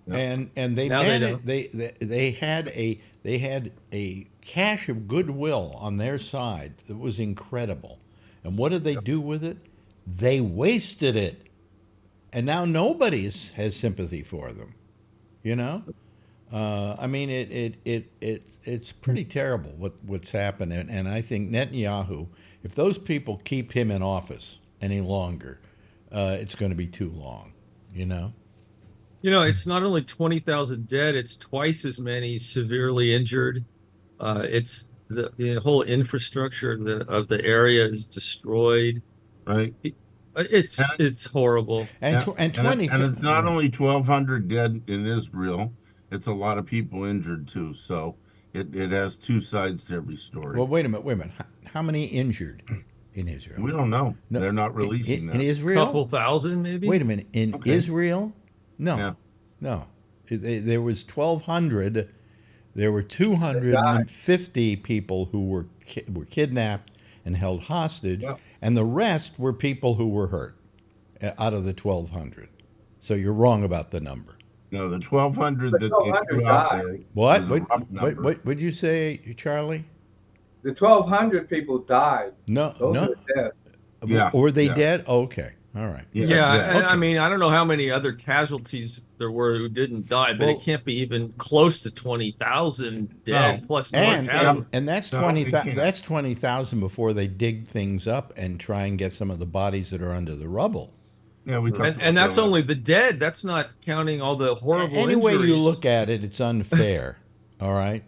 S2: and they
S7: Now
S2: they had a cache of goodwill on their side that was incredible. And what did they do with it? They wasted it, and now nobody has sympathy for them, you know. I mean, it's pretty terrible what's happening, and I think Netanyahu, if those people keep him in office any longer, it's going to be too long, you know.
S7: It's not only 20,000 dead; it's twice as many severely injured. It's the whole infrastructure of the area is destroyed.
S9: Right.
S7: It's horrible.
S2: And
S9: it's not only 1,200 dead in Israel; it's a lot of people injured too. So it has two sides to every story.
S2: Well, wait a minute. How many injured in Israel?
S9: We don't know.
S2: No,
S9: they're not releasing that.
S2: In Israel,
S7: Couple thousand, maybe.
S2: Wait a minute. In Israel, no,
S9: Yeah.
S2: no. There was 1,200. There were 250 people who were kidnapped and held hostage, and the rest were people who were hurt out of the 1,200. So you're wrong about the number.
S9: No, the 1,200 that they threw out there.
S2: What?
S9: was a rough number.
S2: What would you say, Charlie?
S6: The 1,200 people died.
S2: No,
S6: Those
S2: no.
S6: are dead.
S9: Yeah,
S2: Were they
S9: yeah.
S2: dead? Okay. All right.
S7: Yeah,
S2: Okay.
S7: I mean, I don't know how many other casualties there were who didn't die, but
S2: Well-
S7: it can't be even close to 20,000 dead
S9: No.
S7: plus more
S2: And
S7: casualties.
S2: that's
S9: No,
S2: 20,000.
S9: we can't.
S2: That's 20,000 before they dig things up and try and get some of the bodies that are under the rubble.
S9: Yeah, we talked
S7: And
S9: about
S7: that's
S9: that.
S7: only the dead. That's not counting all the horrible
S2: Any way you
S7: injuries.
S2: look at it, it's unfair. All right.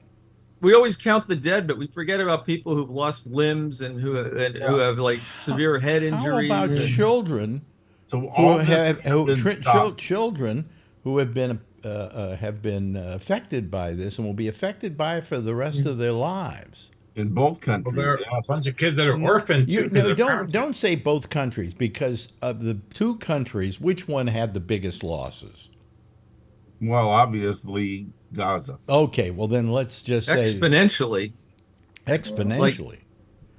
S7: We always count the dead, but we forget about people who've lost limbs and who have like severe head
S2: How
S7: injuries.
S2: about children
S9: So
S2: who
S9: all this
S2: have
S9: has been stopped.
S2: children who have been affected by this and will be affected by it for the rest of their lives?
S9: in both
S4: Well,
S9: countries.
S4: there are a
S9: Yes.
S4: bunch of kids that are orphaned too. 'cause their parents-
S2: Don't say both countries, because of the two countries, which one had the biggest losses?
S9: Well, obviously Gaza.
S2: Okay, well then let's just say
S7: Exponentially.
S2: exponentially.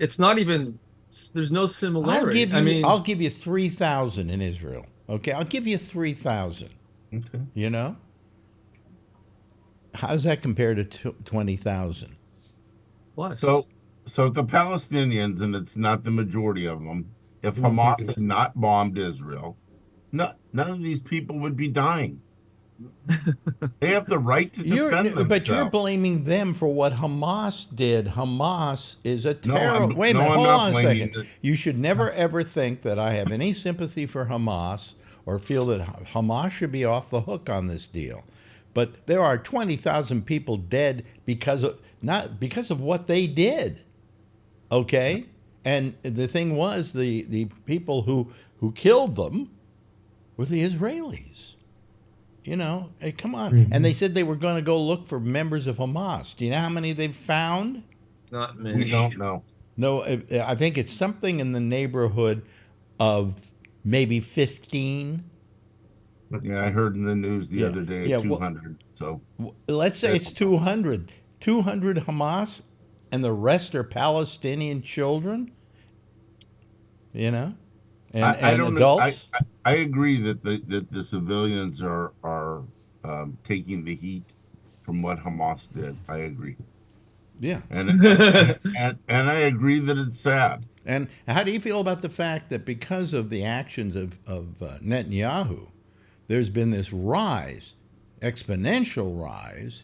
S7: It's not even. There's no similarity.
S2: I'll give you 3,000 in Israel. Okay, I'll give you 3,000.
S9: Okay.
S2: You know, how does that compare to 20,000?
S7: What?
S9: So the Palestinians, and it's not the majority of them, if Hamas had not bombed Israel, none of these people would be dying. They have the right to defend themselves.
S2: But you're blaming them for what Hamas did. Hamas is a
S9: No,
S2: terror. Wait a
S9: no,
S2: minute,
S9: I'm
S2: hold
S9: not
S2: on a
S9: blaming
S2: second.
S9: it.
S2: You should never ever think that I have any sympathy for Hamas or feel that Hamas should be off the hook on this deal. But there are 20,000 people dead not because of what they did. Okay? And the thing was, the people who killed them were the Israelis. You know, hey, come on. And they said they were going to go look for members of Hamas. Do you know how many they've found?
S7: Not many.
S9: We don't know.
S2: No, I think it's something in the neighborhood of maybe 15.
S9: Yeah, I heard in the news the other day
S2: Yeah, well-
S9: 200. So
S2: Let's say it's 200. 200 Hamas, and the rest are Palestinian children. You know, and
S9: I don't
S2: adults.
S9: know. I agree that the civilians are taking the heat from what Hamas did. I agree,
S2: Yeah.
S9: and I agree that it's sad.
S2: And how do you feel about the fact that because of the actions of Netanyahu, there's been this rise, exponential rise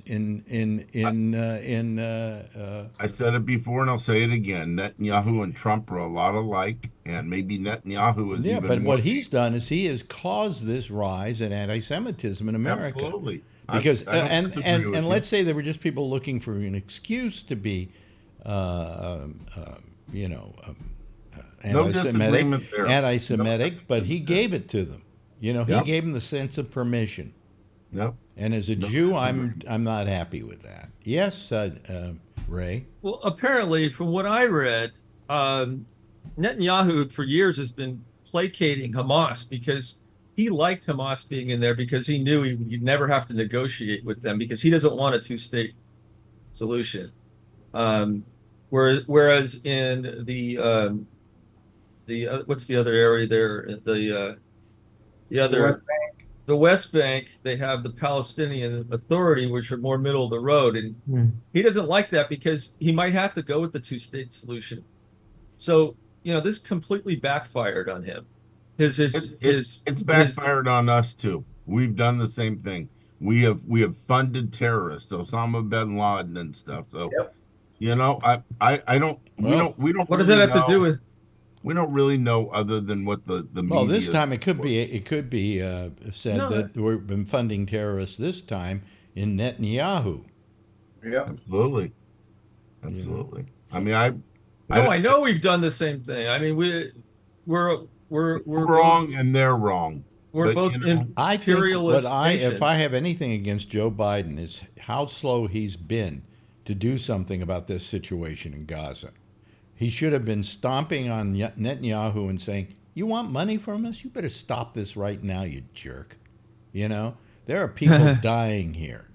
S9: I said it before and I'll say it again. Netanyahu and Trump are a lot alike, and maybe Netanyahu is
S2: yeah,
S9: even
S2: but
S9: more.
S2: what he's done is he has caused this rise in anti-Semitism in America.
S9: Absolutely.
S2: Because
S9: I don't disagree with
S2: and
S9: you.
S2: let's say there were just people looking for an excuse to be, you know,
S9: No
S2: anti-Semitic,
S9: disagreement there. No
S2: anti-Semitic, but he
S9: disagreement there.
S2: gave it to them. You know, he
S9: Yep.
S2: gave them the sense of permission.
S9: Yep.
S2: And as a
S9: No
S2: Jew,
S9: disagreement.
S2: I'm not happy with that. Yes, Ray.
S7: Well, apparently, from what I read, Netanyahu for years has been placating Hamas because he liked Hamas being in there because he knew he'd never have to negotiate with them because he doesn't want a two-state solution. Whereas in the what's the other area there? The West Bank, they have the Palestinian Authority, which are more middle of the road, and he doesn't like that because he might have to go with the two-state solution. So, you know, this completely backfired on him.
S9: It's backfired on us too. We've done the same thing. We have funded terrorists, Osama bin Laden and stuff. So, you know, I don't.
S2: Well,
S9: we don't.
S7: What does
S9: really
S7: that have to do with?
S9: We don't really know other than what the media.
S2: Well, this time it could be said that we've been funding terrorists this time in Netanyahu.
S6: Yeah.
S9: Absolutely. Absolutely. I mean,
S7: I know we've done the same thing. I mean, we're
S9: wrong
S7: both,
S9: and they're wrong.
S7: We're
S9: But,
S7: both
S9: you know,
S7: imperialist nations.
S2: If I have anything against Joe Biden, it's how slow he's been to do something about this situation in Gaza. He should have been stomping on Netanyahu and saying, "You want money from us? You better stop this right now, you jerk." You know, there are people dying here,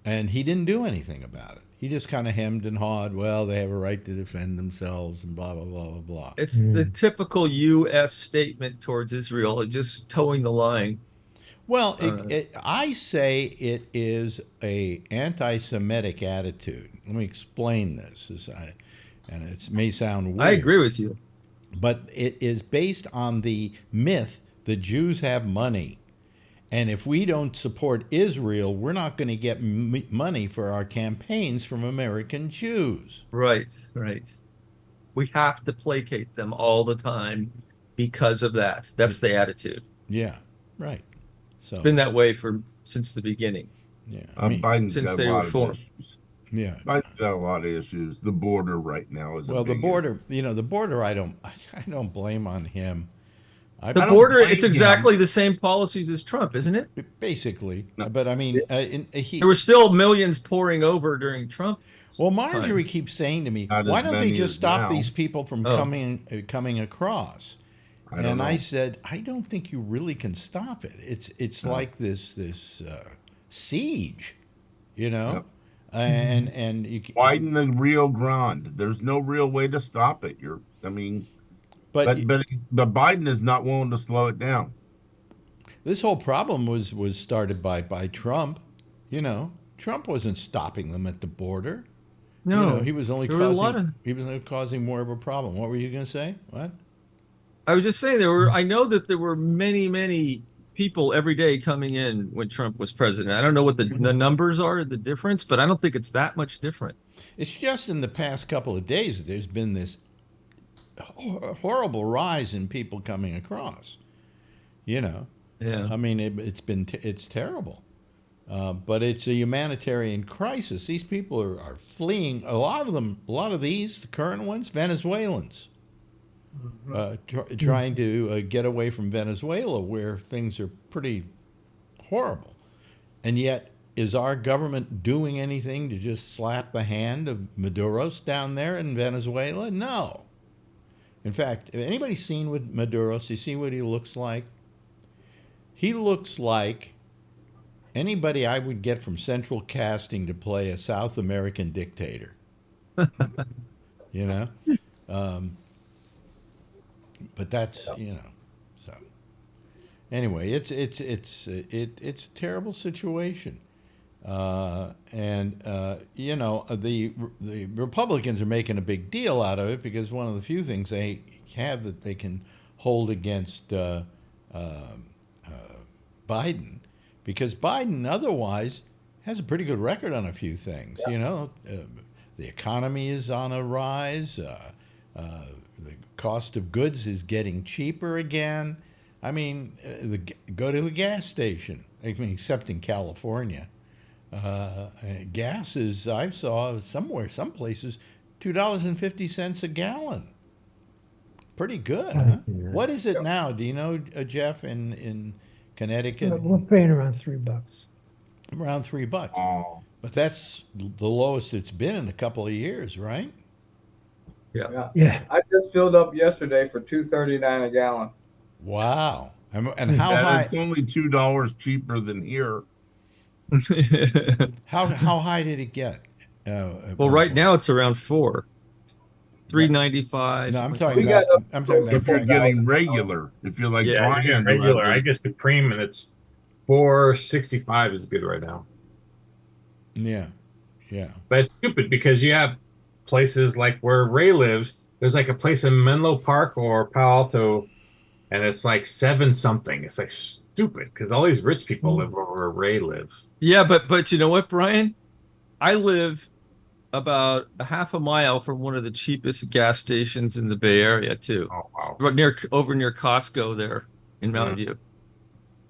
S2: and he didn't do anything about it. He just kind of hemmed and hawed. Well, they have a right to defend themselves, and blah blah blah blah blah.
S7: It's the typical U.S. statement towards Israel, just towing the line.
S2: Well, I say it is a anti-Semitic attitude. Let me explain this, and it may sound weird.
S7: I agree with you,
S2: but it is based on the myth that Jews have money. And if we don't support Israel, we're not going to get money for our campaigns from American Jews.
S7: Right. We have to placate them all the time because of that. That's the attitude.
S2: Yeah, right. So
S7: it's been that way since the beginning.
S2: Yeah,
S9: Biden's
S7: since
S9: got
S7: they
S9: a
S7: were
S9: lot of
S7: formed.
S9: issues.
S2: Yeah,
S9: Biden's got a lot of issues. The border right now is
S2: the border. You know, the border. I don't blame on him.
S7: The border, it's exactly the same policies as Trump, isn't it?
S2: Basically. No. But I mean,
S7: there were still millions pouring over during Trump.
S2: Well, Marjorie keeps saying to me, why don't they just stop these people from coming across? And I said, I don't think you really can stop it. It's like this siege, you know?
S9: Yep.
S2: And you
S9: widen the Rio Grande. There's no real way to stop it. But Biden is not willing to slow it down.
S2: This whole problem was started by Trump. You know, Trump wasn't stopping them at the border.
S7: No,
S2: you know, he was only causing more of a problem. What were you going to say? What?
S7: I was just saying I know that there were many people every day coming in when Trump was president. I don't know what the numbers are, the difference, but I don't think it's that much different.
S2: It's just in the past couple of days that there's been this horrible rise in people coming across. You know,
S7: yeah.
S2: I mean, it's terrible, but it's a humanitarian crisis. These people are fleeing. A lot of these, the current ones, Venezuelans, trying to get away from Venezuela, where things are pretty horrible, and yet. Is our government doing anything to just slap the hand of Maduro's down there in Venezuela? No. In fact, have anybody seen what Maduro's? You see what he looks like? He looks like anybody I would get from Central Casting to play a South American dictator. You know? But that's, you know, so. Anyway, it's a terrible situation. You know, the Republicans are making a big deal out of it because one of the few things they have that they can hold against Biden, because Biden otherwise has a pretty good record on a few things. You know, the economy is on a rise. The cost of goods is getting cheaper again. I mean, go to a gas station. I mean, except in California. Gas is, I saw somewhere, some places, $2.50 a gallon. Pretty good, huh? What is it now? Do you know, Jeff, in Connecticut?
S5: We're paying around $3.
S2: Around $3.
S9: Oh,
S2: But that's the lowest it's been in a couple of years, right?
S5: Yeah.
S6: I just filled up yesterday for $2.39 a gallon.
S2: Wow. And how
S9: and
S2: high?
S9: it's only $2 cheaper than here.
S2: How high did it get?
S7: Well, right now it's around 3.95.
S2: No, I'm
S7: something
S2: talking
S7: like
S2: about. I'm talking
S9: If you're
S2: about.
S9: getting regular, if you're like
S4: Yeah,
S9: Brian,
S4: you're
S9: who
S4: regular.
S9: has
S4: I guess Supreme, and it's 4.65 is good right now.
S2: Yeah, yeah.
S4: But it's stupid because you have places like where Ray lives. There's like a place in Menlo Park or Palo Alto, and it's like 7 something. It's like stupid because all these rich people live over where Ray lives.
S7: Yeah, but you know what, Brian? I live about a half a mile from one of the cheapest gas stations in the Bay Area too.
S4: Oh wow!
S7: Over near Costco there in Mountain View.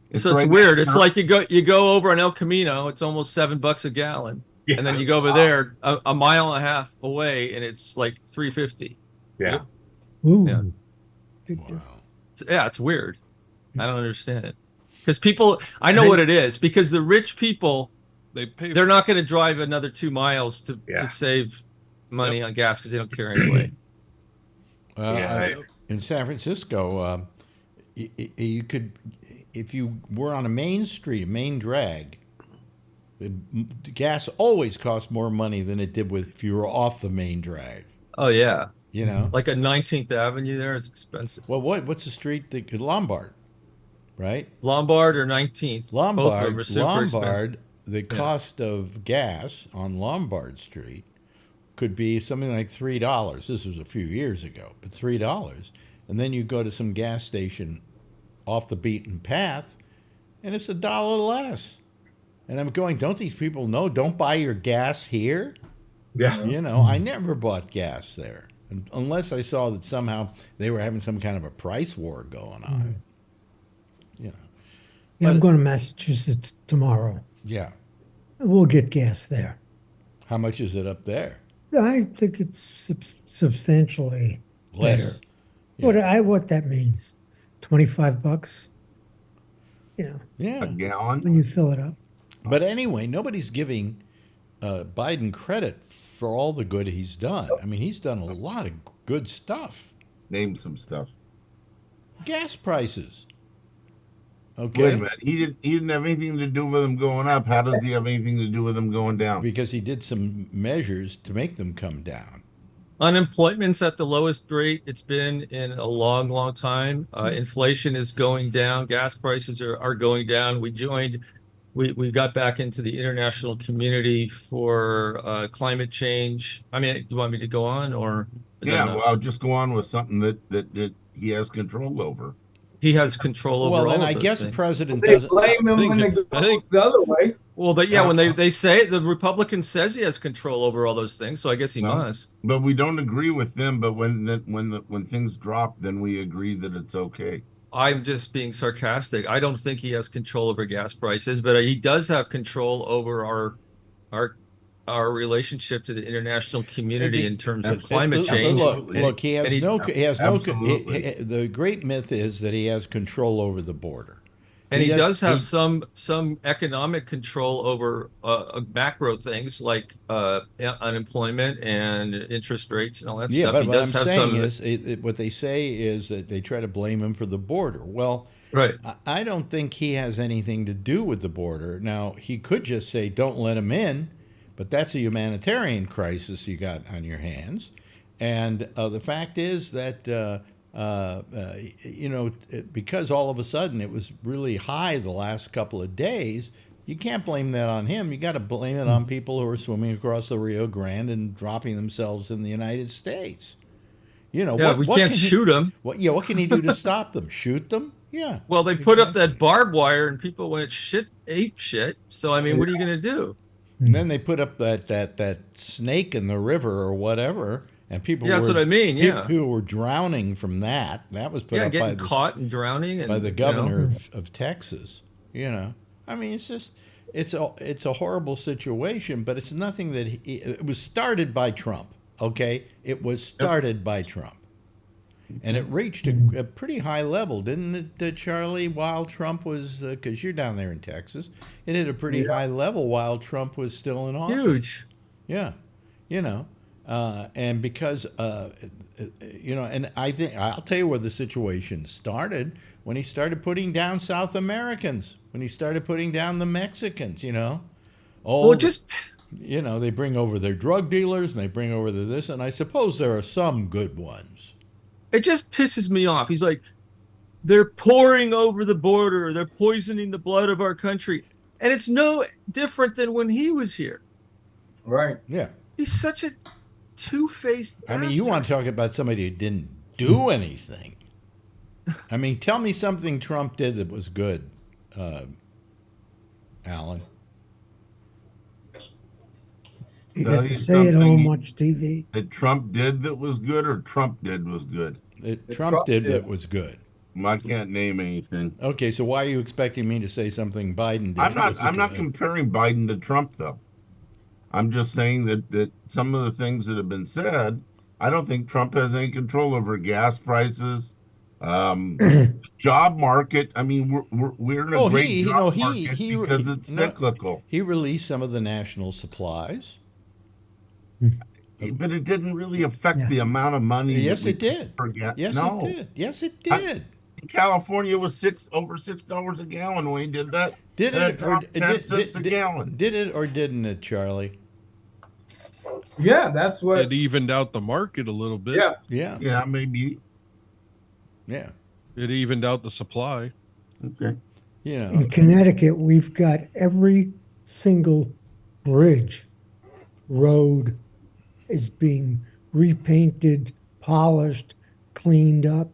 S9: It's
S7: So it's
S9: right
S7: weird.
S9: next
S7: It's
S9: to-
S7: like you go over on El Camino. It's almost $7 a gallon,
S4: Yeah.
S7: and then you go over there a mile and a half away, and it's like $3.50.
S4: Yeah.
S5: Ooh.
S7: Yeah.
S2: Wow.
S7: It's weird. I don't understand it because people. I know what it is because the rich people. They're not going to drive another 2 miles to save money on gas because they don't care anyway.
S2: In San Francisco, you could, if you were on a main street, a main drag, the gas always cost more money than it did if you were off the main drag.
S7: Oh yeah,
S2: you know,
S7: like at 19th Avenue there, it's expensive.
S2: Well, what's the street that Lombard, right?
S7: Lombard or 19th? Both of them are super expensive.
S2: The cost of gas on Lombard Street could be something like $3. This was a few years ago, but $3. And then you go to some gas station off the beaten path, and it's $1 less. And I'm going, don't these people know? Don't buy your gas here.
S4: Yeah.
S2: You know, I never bought gas there, unless I saw that somehow they were having some kind of a price war going on. You know.
S5: Yeah, I'm going to Massachusetts tomorrow.
S2: Yeah.
S5: We'll get gas there.
S2: How much is it up there?
S5: I think it's substantially
S2: Less.
S5: better.
S2: Yeah.
S5: What that means? $25. You know.
S2: Yeah.
S9: A gallon.
S5: When you fill it up.
S2: But anyway, nobody's giving Biden credit for all the good he's done. I mean, he's done a lot of good stuff.
S9: Name some stuff.
S2: Gas prices. Okay.
S9: Wait a minute. He didn't have anything to do with them going up. How does he have anything to do with them going down?
S2: Because he did some measures to make them come down.
S7: Unemployment's at the lowest rate it's been in a long, long time. Inflation is going down. Gas prices are going down. We got back into the international community for climate change. I mean, you want me to go on or?
S9: Yeah, well, I'll just go on with something that he has control over.
S7: He has control over.
S2: Well,
S7: all
S2: and
S7: of
S2: I
S7: those
S2: guess
S7: things.
S2: the president
S6: They
S2: doesn't.
S6: blame him when they go the other way.
S7: Well, when they say it, the Republican says he has control over all those things, so I guess he must.
S9: But we don't agree with them. But when things drop, then we agree that it's okay.
S7: I'm just being sarcastic. I don't think he has control over gas prices, but he does have control over our relationship to the international community in terms of climate change.
S2: Look, he has the great myth is that he has control over the border.
S7: And he does have some economic control over macro things like unemployment and interest rates and all that stuff.
S2: But
S7: he
S2: what
S7: does
S2: I'm
S7: have
S2: saying
S7: some.
S2: is, what they say is that they try to blame him for the border. Well,
S7: right.
S2: I don't think he has anything to do with the border. Now, he could just say, don't let him in, but that's a humanitarian crisis you got on your hands. And the fact is that because all of a sudden it was really high the last couple of days, you can't blame that on him. You got to blame it on people who are swimming across the Rio Grande and dropping themselves in the United States. You know,
S7: we can't shoot them.
S2: What can he do to stop them? Shoot them? Yeah.
S7: Well, they put up that barbed wire and people went ape shit. So I mean, what are you going to do?
S2: And then they put up that snake in the river or whatever. And people
S7: that's what I mean. Yeah,
S2: people were drowning from that. That was put up
S7: getting caught and drowning
S2: by the governor of Texas. You know, I mean, it's just it's a horrible situation, but it's nothing that it was started by Trump. Okay, it was started by Trump, and it reached a pretty high level, didn't it, Charlie? While Trump was, because you're down there in Texas, it hit a pretty high level while Trump was still in office.
S7: Huge.
S2: Yeah, and because and I think I'll tell you where the situation started when he started putting down South Americans, when he started putting down the Mexicans. They bring over their drug dealers and they bring over this, and I suppose there are some good ones.
S7: It just pisses me off. He's like, they're pouring over the border, they're poisoning the blood of our country, and it's no different than when he was here.
S6: Right.
S2: Yeah.
S7: He's such a two-faced bastard.
S2: I mean, you want to talk about somebody who didn't do anything. I mean, tell me something Trump did that was good, Alan.
S5: You have to say it on much TV.
S9: That Trump did that was good, or Trump did was good?
S2: Trump did that was good.
S9: I can't name anything.
S2: Okay, so why are you expecting me to say something Biden did?
S9: I'm not comparing Biden to Trump, though. I'm just saying that some of the things that have been said, I don't think Trump has any control over gas prices, job market. I mean, we're in a great job market because it's cyclical.
S2: He released some of the national supplies.
S9: But it didn't really affect the amount of money.
S2: Yes, it did.
S9: It
S2: did. Yes, it did.
S9: California was over $6 a gallon when he did that.
S2: Did it or
S9: 10 cents a gallon?
S2: Did it or didn't it, Charlie?
S6: Yeah, that's what
S10: it evened out the market a little bit.
S9: Yeah, maybe.
S2: Yeah,
S10: it evened out the supply.
S9: Okay.
S5: In Connecticut, we've got every single bridge, road is being repainted, polished, cleaned up.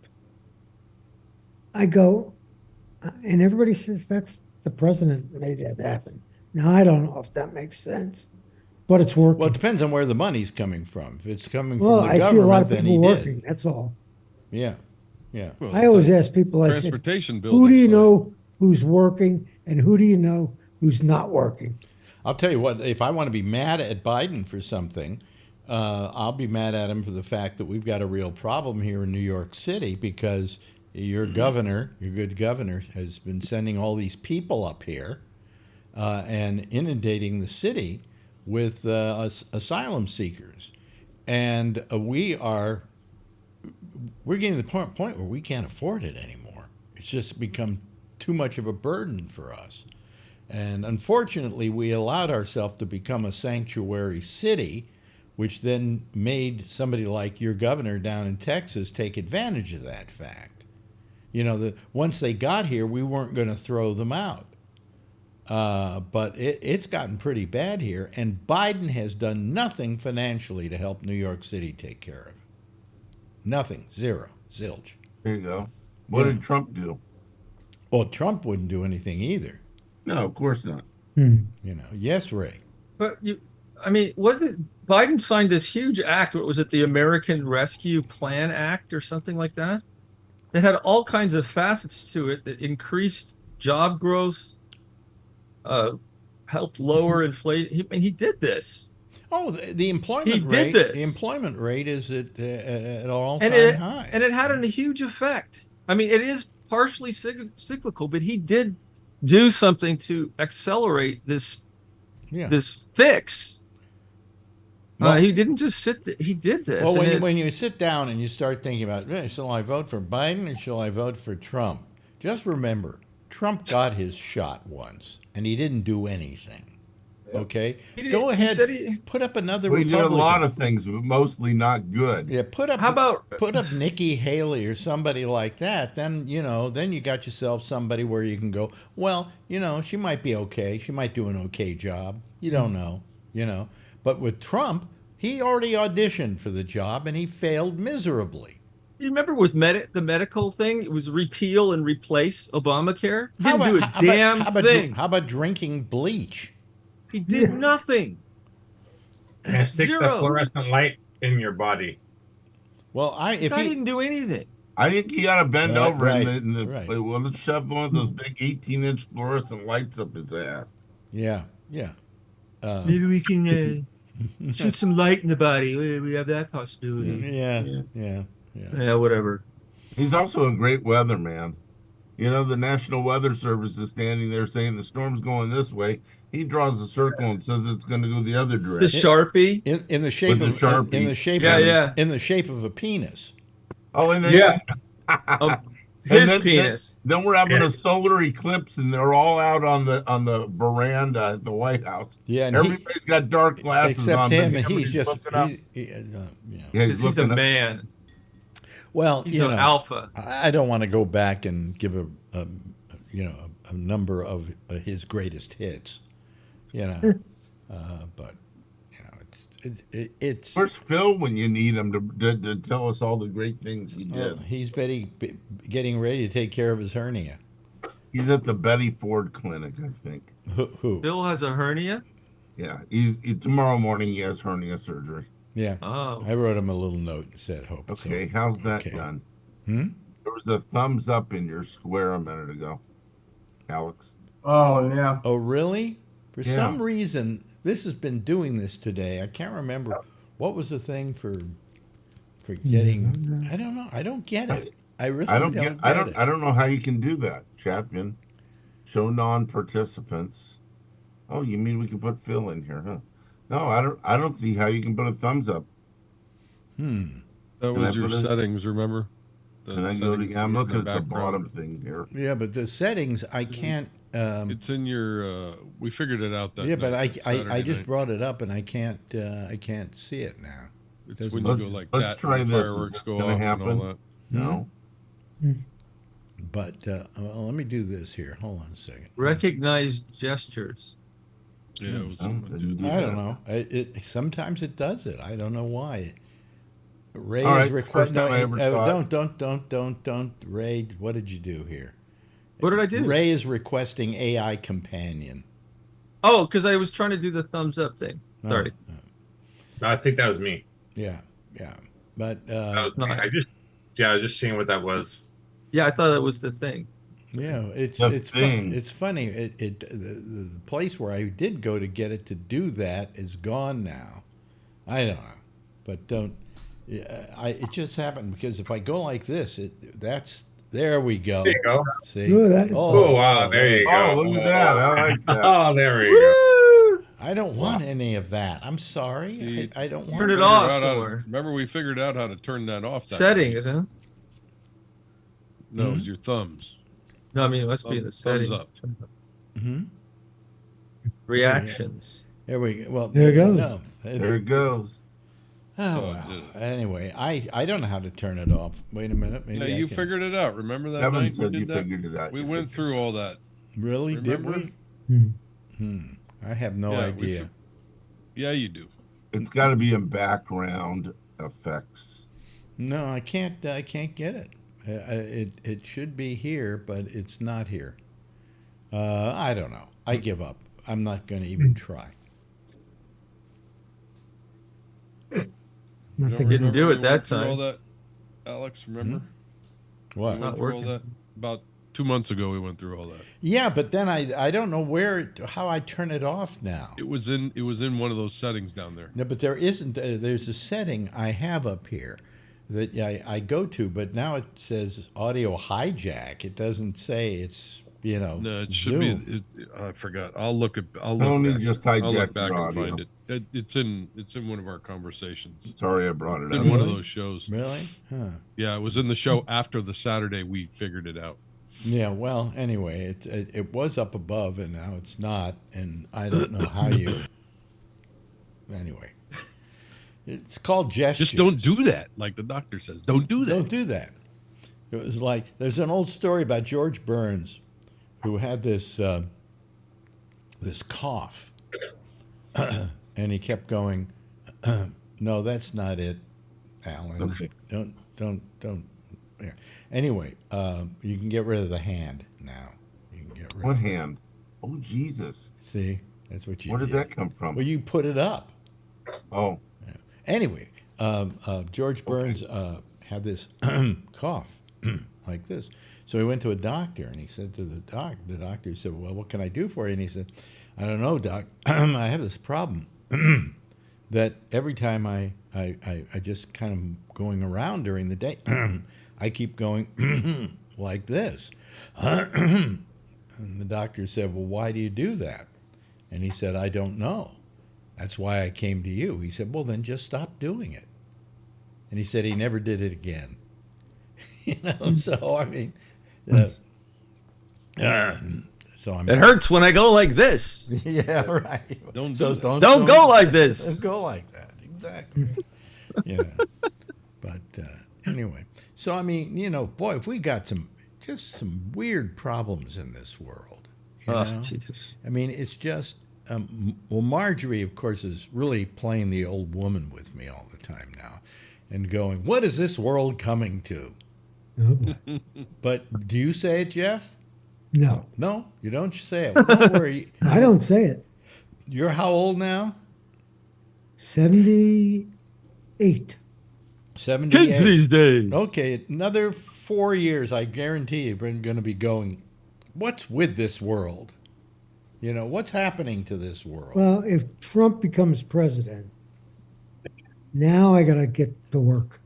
S5: I go, and everybody says that's the president made that happen. Now, I don't know if that makes sense, but it's working.
S2: Well, it depends on where the money's coming from. If it's coming from the
S5: I
S2: government,
S5: see a lot of
S2: then
S5: people
S2: he
S5: working.
S2: did.
S5: That's all.
S2: Yeah, yeah.
S10: Well,
S5: I always ask people, I said, who do you know who's working and who do you know who's not working?
S2: I'll tell you what, if I want to be mad at Biden for something, I'll be mad at him for the fact that we've got a real problem here in New York City because your governor, your good governor, has been sending all these people up here and inundating the city with asylum seekers. And we're getting to the point where we can't afford it anymore. It's just become too much of a burden for us. And unfortunately, we allowed ourselves to become a sanctuary city, which then made somebody like your governor down in Texas take advantage of that fact. Once they got here, we weren't going to throw them out. But it's gotten pretty bad here, and Biden has done nothing financially to help New York City take care of it. Nothing. Zero. Zilch.
S9: There you go. What did Trump do?
S2: Well, Trump wouldn't do anything either.
S9: No, of course not.
S2: Yes, Ray.
S7: But Biden signed this huge act. What was it? The American Rescue Plan Act or something like that? That had all kinds of facets to it that increased job growth, helped lower inflation. He did this.
S2: Oh, the employment rate. The employment rate is at an all-time high,
S7: and it had a huge effect. I mean, it is partially cyclical, but he did do something to accelerate this fix. He didn't just sit. He did this.
S2: Well, when you sit down and you start thinking about, shall I vote for Biden or shall I vote for Trump? Just remember, Trump got his shot once, and he didn't do anything. Okay, go ahead. Put up another.
S9: We did a lot of things, but mostly not good.
S2: Yeah, put up Nikki Haley or somebody like that. Then you got yourself somebody where you can go. Well, she might be okay. She might do an okay job. You don't know. But with Trump, he already auditioned for the job and he failed miserably.
S7: You remember with the medical thing? It was repeal and replace Obamacare. He didn't do a damn thing.
S2: How about drinking bleach?
S7: He did nothing.
S4: And stick the fluorescent light in your body.
S2: Well,
S7: he didn't do anything.
S9: I think he ought to bend over and shove one of those big 18-inch fluorescent lights up his ass.
S2: Yeah, yeah.
S11: Maybe we can shoot some light in the body. We have that possibility.
S2: Yeah.
S11: Whatever.
S9: He's also a great weatherman. You know, the National Weather Service is standing there saying the storm's going this way. He draws a circle and says it's going to go the other
S7: The
S9: direction.
S7: Sharpie
S2: in the shape
S9: With
S2: of
S9: the Sharpie.
S2: in the shape
S7: Yeah,
S2: of,
S7: yeah.
S2: in the shape of a penis.
S9: Oh, and then
S6: Yeah.
S7: His
S9: then,
S7: penis.
S9: Then we're having a solar eclipse, and they're all out on the veranda at the White House.
S2: Yeah, and
S9: everybody's got dark glasses
S2: except
S9: on.
S2: him,
S9: but
S2: and he's just
S9: looking up.
S2: yeah,
S7: He's a man.
S2: Well,
S7: He's an alpha.
S2: I don't want to go back and give a number of his greatest hits, but it's.
S9: Where's Phil when you need him to tell us all the great things he did?
S2: He's getting ready to take care of his hernia.
S9: He's at the Betty Ford Clinic, I think.
S2: Who?
S7: Phil has a hernia?
S9: Yeah, tomorrow morning he has hernia surgery.
S2: Yeah.
S7: Oh.
S2: I wrote him a little note and said, "Hope."
S9: Okay,
S2: so.
S9: how's that done? There was a thumbs up in your square a minute ago, Alex.
S6: Oh, yeah.
S2: Oh, really? For some reason, this has been doing this today. I can't remember what was the thing for getting. I don't know. I don't get it. I really don't get it.
S9: I don't know how you can do that, Chapman. Show non-participants. Oh, you mean we can put Phil in here, huh? No, I don't see how you can put a thumbs up.
S10: That was your settings, remember?
S9: And I go to, I'm looking at the bottom thing here.
S2: Yeah, but the settings, I can't.
S10: It's in your. We figured it out that.
S2: Yeah, but I just
S10: night.
S2: brought it up and I can't see it now.
S10: It's when you go like
S9: let's
S10: that.
S9: try
S10: and
S9: this.
S10: Fireworks go
S9: Gonna
S10: off
S9: happen?
S10: and all that.
S9: No.
S2: But let me do this here. Hold on a second.
S7: Recognize gestures.
S10: Yeah, it was something to do
S2: I don't know. Sometimes it does it. I don't know why. Ray is requesting. Don't. Ray, what did you do here?
S7: What did I do?
S2: Ray is requesting AI companion.
S7: Oh, because I was trying to do the thumbs up thing. Sorry.
S4: No, I think that was me.
S2: Yeah. But
S4: I was just seeing what that was.
S7: Yeah, I thought that was the thing.
S2: Yeah, it's funny. The place where I did go to get it to do that is gone now. I don't know, but don't. It just happened because if I go like this, there we go.
S4: There you go.
S2: See?
S5: Ooh, that is
S4: wow, there you go.
S9: Oh, look at that. I like that.
S4: Oh, there we go.
S2: I don't want any of that. I'm sorry. I don't want
S7: Turn it off.
S10: Remember, we figured out how to turn that off.
S7: Settings, huh?
S10: No, it was your thumbs.
S7: No, I mean it must be the settings.
S10: Thumbs up.
S7: Reactions.
S2: There we go. Well,
S5: there it goes.
S2: No.
S9: There it goes.
S2: Oh, well. Anyway, I don't know how to turn it off. Wait a minute. Maybe
S10: you figured it out. Remember that
S9: Kevin
S10: night
S9: said
S10: we
S9: you
S10: did that?
S9: figured it out.
S10: We went through all that.
S2: Really?
S10: Remember?
S2: Did we? I have no idea.
S10: Yeah, you do.
S9: It's got to be in background effects.
S2: No, I can't get it. It should be here, but it's not here. I don't know. I give up. I'm not going to even try.
S5: Nothing.
S7: Didn't do it that
S10: went through
S7: time.
S10: all that, Alex, remember?
S2: What?
S10: We went
S7: Not
S10: through all
S7: working.
S10: that about 2 months ago. We went through all that.
S2: Yeah, but then I don't know how I turn it off now.
S10: It was in one of those settings down there.
S2: No, but there isn't. There's a setting I have up here that I go to, but now it says audio hijack. It doesn't say it's
S10: No, it should
S2: Zoom.
S10: be. I forgot. I'll look back.
S9: Just
S10: I'll look
S9: hijack
S10: back
S9: your
S10: and
S9: audio.
S10: find it. It's in one of our conversations.
S9: Sorry, I brought it
S10: In
S9: up.
S10: one of those shows.
S2: Really? Huh.
S10: Yeah, it was in the show after the Saturday we figured it out.
S2: Yeah. Well, anyway, it was up above, and now it's not, and I don't know how you. Anyway, it's called gestures.
S10: Just don't do that, like the doctor says. Don't do that.
S2: Don't do that. It was like there's an old story about George Burns, who had this cough, and he kept going. No, that's not it, Alan.
S9: Okay.
S2: Don't. Yeah. Anyway, you can get rid of the hand now. You can get rid
S9: What
S2: of
S9: hand? Oh, Jesus.
S2: See, that's what you.
S9: Where did that come from?
S2: Well, you put it up.
S9: Oh.
S2: Yeah. Anyway, George Burns had this cough like this. So he went to a doctor, and he said to the doctor said, well, what can I do for you? And he said, I don't know, Doc. I have this problem that every time I just kind of going around during the day, I keep going like this. And the doctor said, well, why do you do that? And he said, I don't know. That's why I came to you. He said, well, then just stop doing it. And he said he never did it again. So, I mean, so
S7: it hurts when I go like this.
S2: Yeah, right.
S10: Don't
S7: go like this.
S2: Don't go like that. Exactly. But anyway, so I mean, boy, if we got some weird problems in this world. You know?
S7: Jesus.
S2: I mean, it's just well, Marjorie, of course, is really playing the old woman with me all the time now, and going, "What is this world coming to?" But do you say it, Jeff?
S5: No.
S2: No, you don't say it. Well, don't worry.
S5: I don't say it.
S2: You're how old now?
S5: 78.
S2: 78.
S7: Kids these days.
S2: Okay, another 4 years, I guarantee you're going to be going, what's with this world? What's happening to this world?
S5: Well, if Trump becomes president, now I got to get to work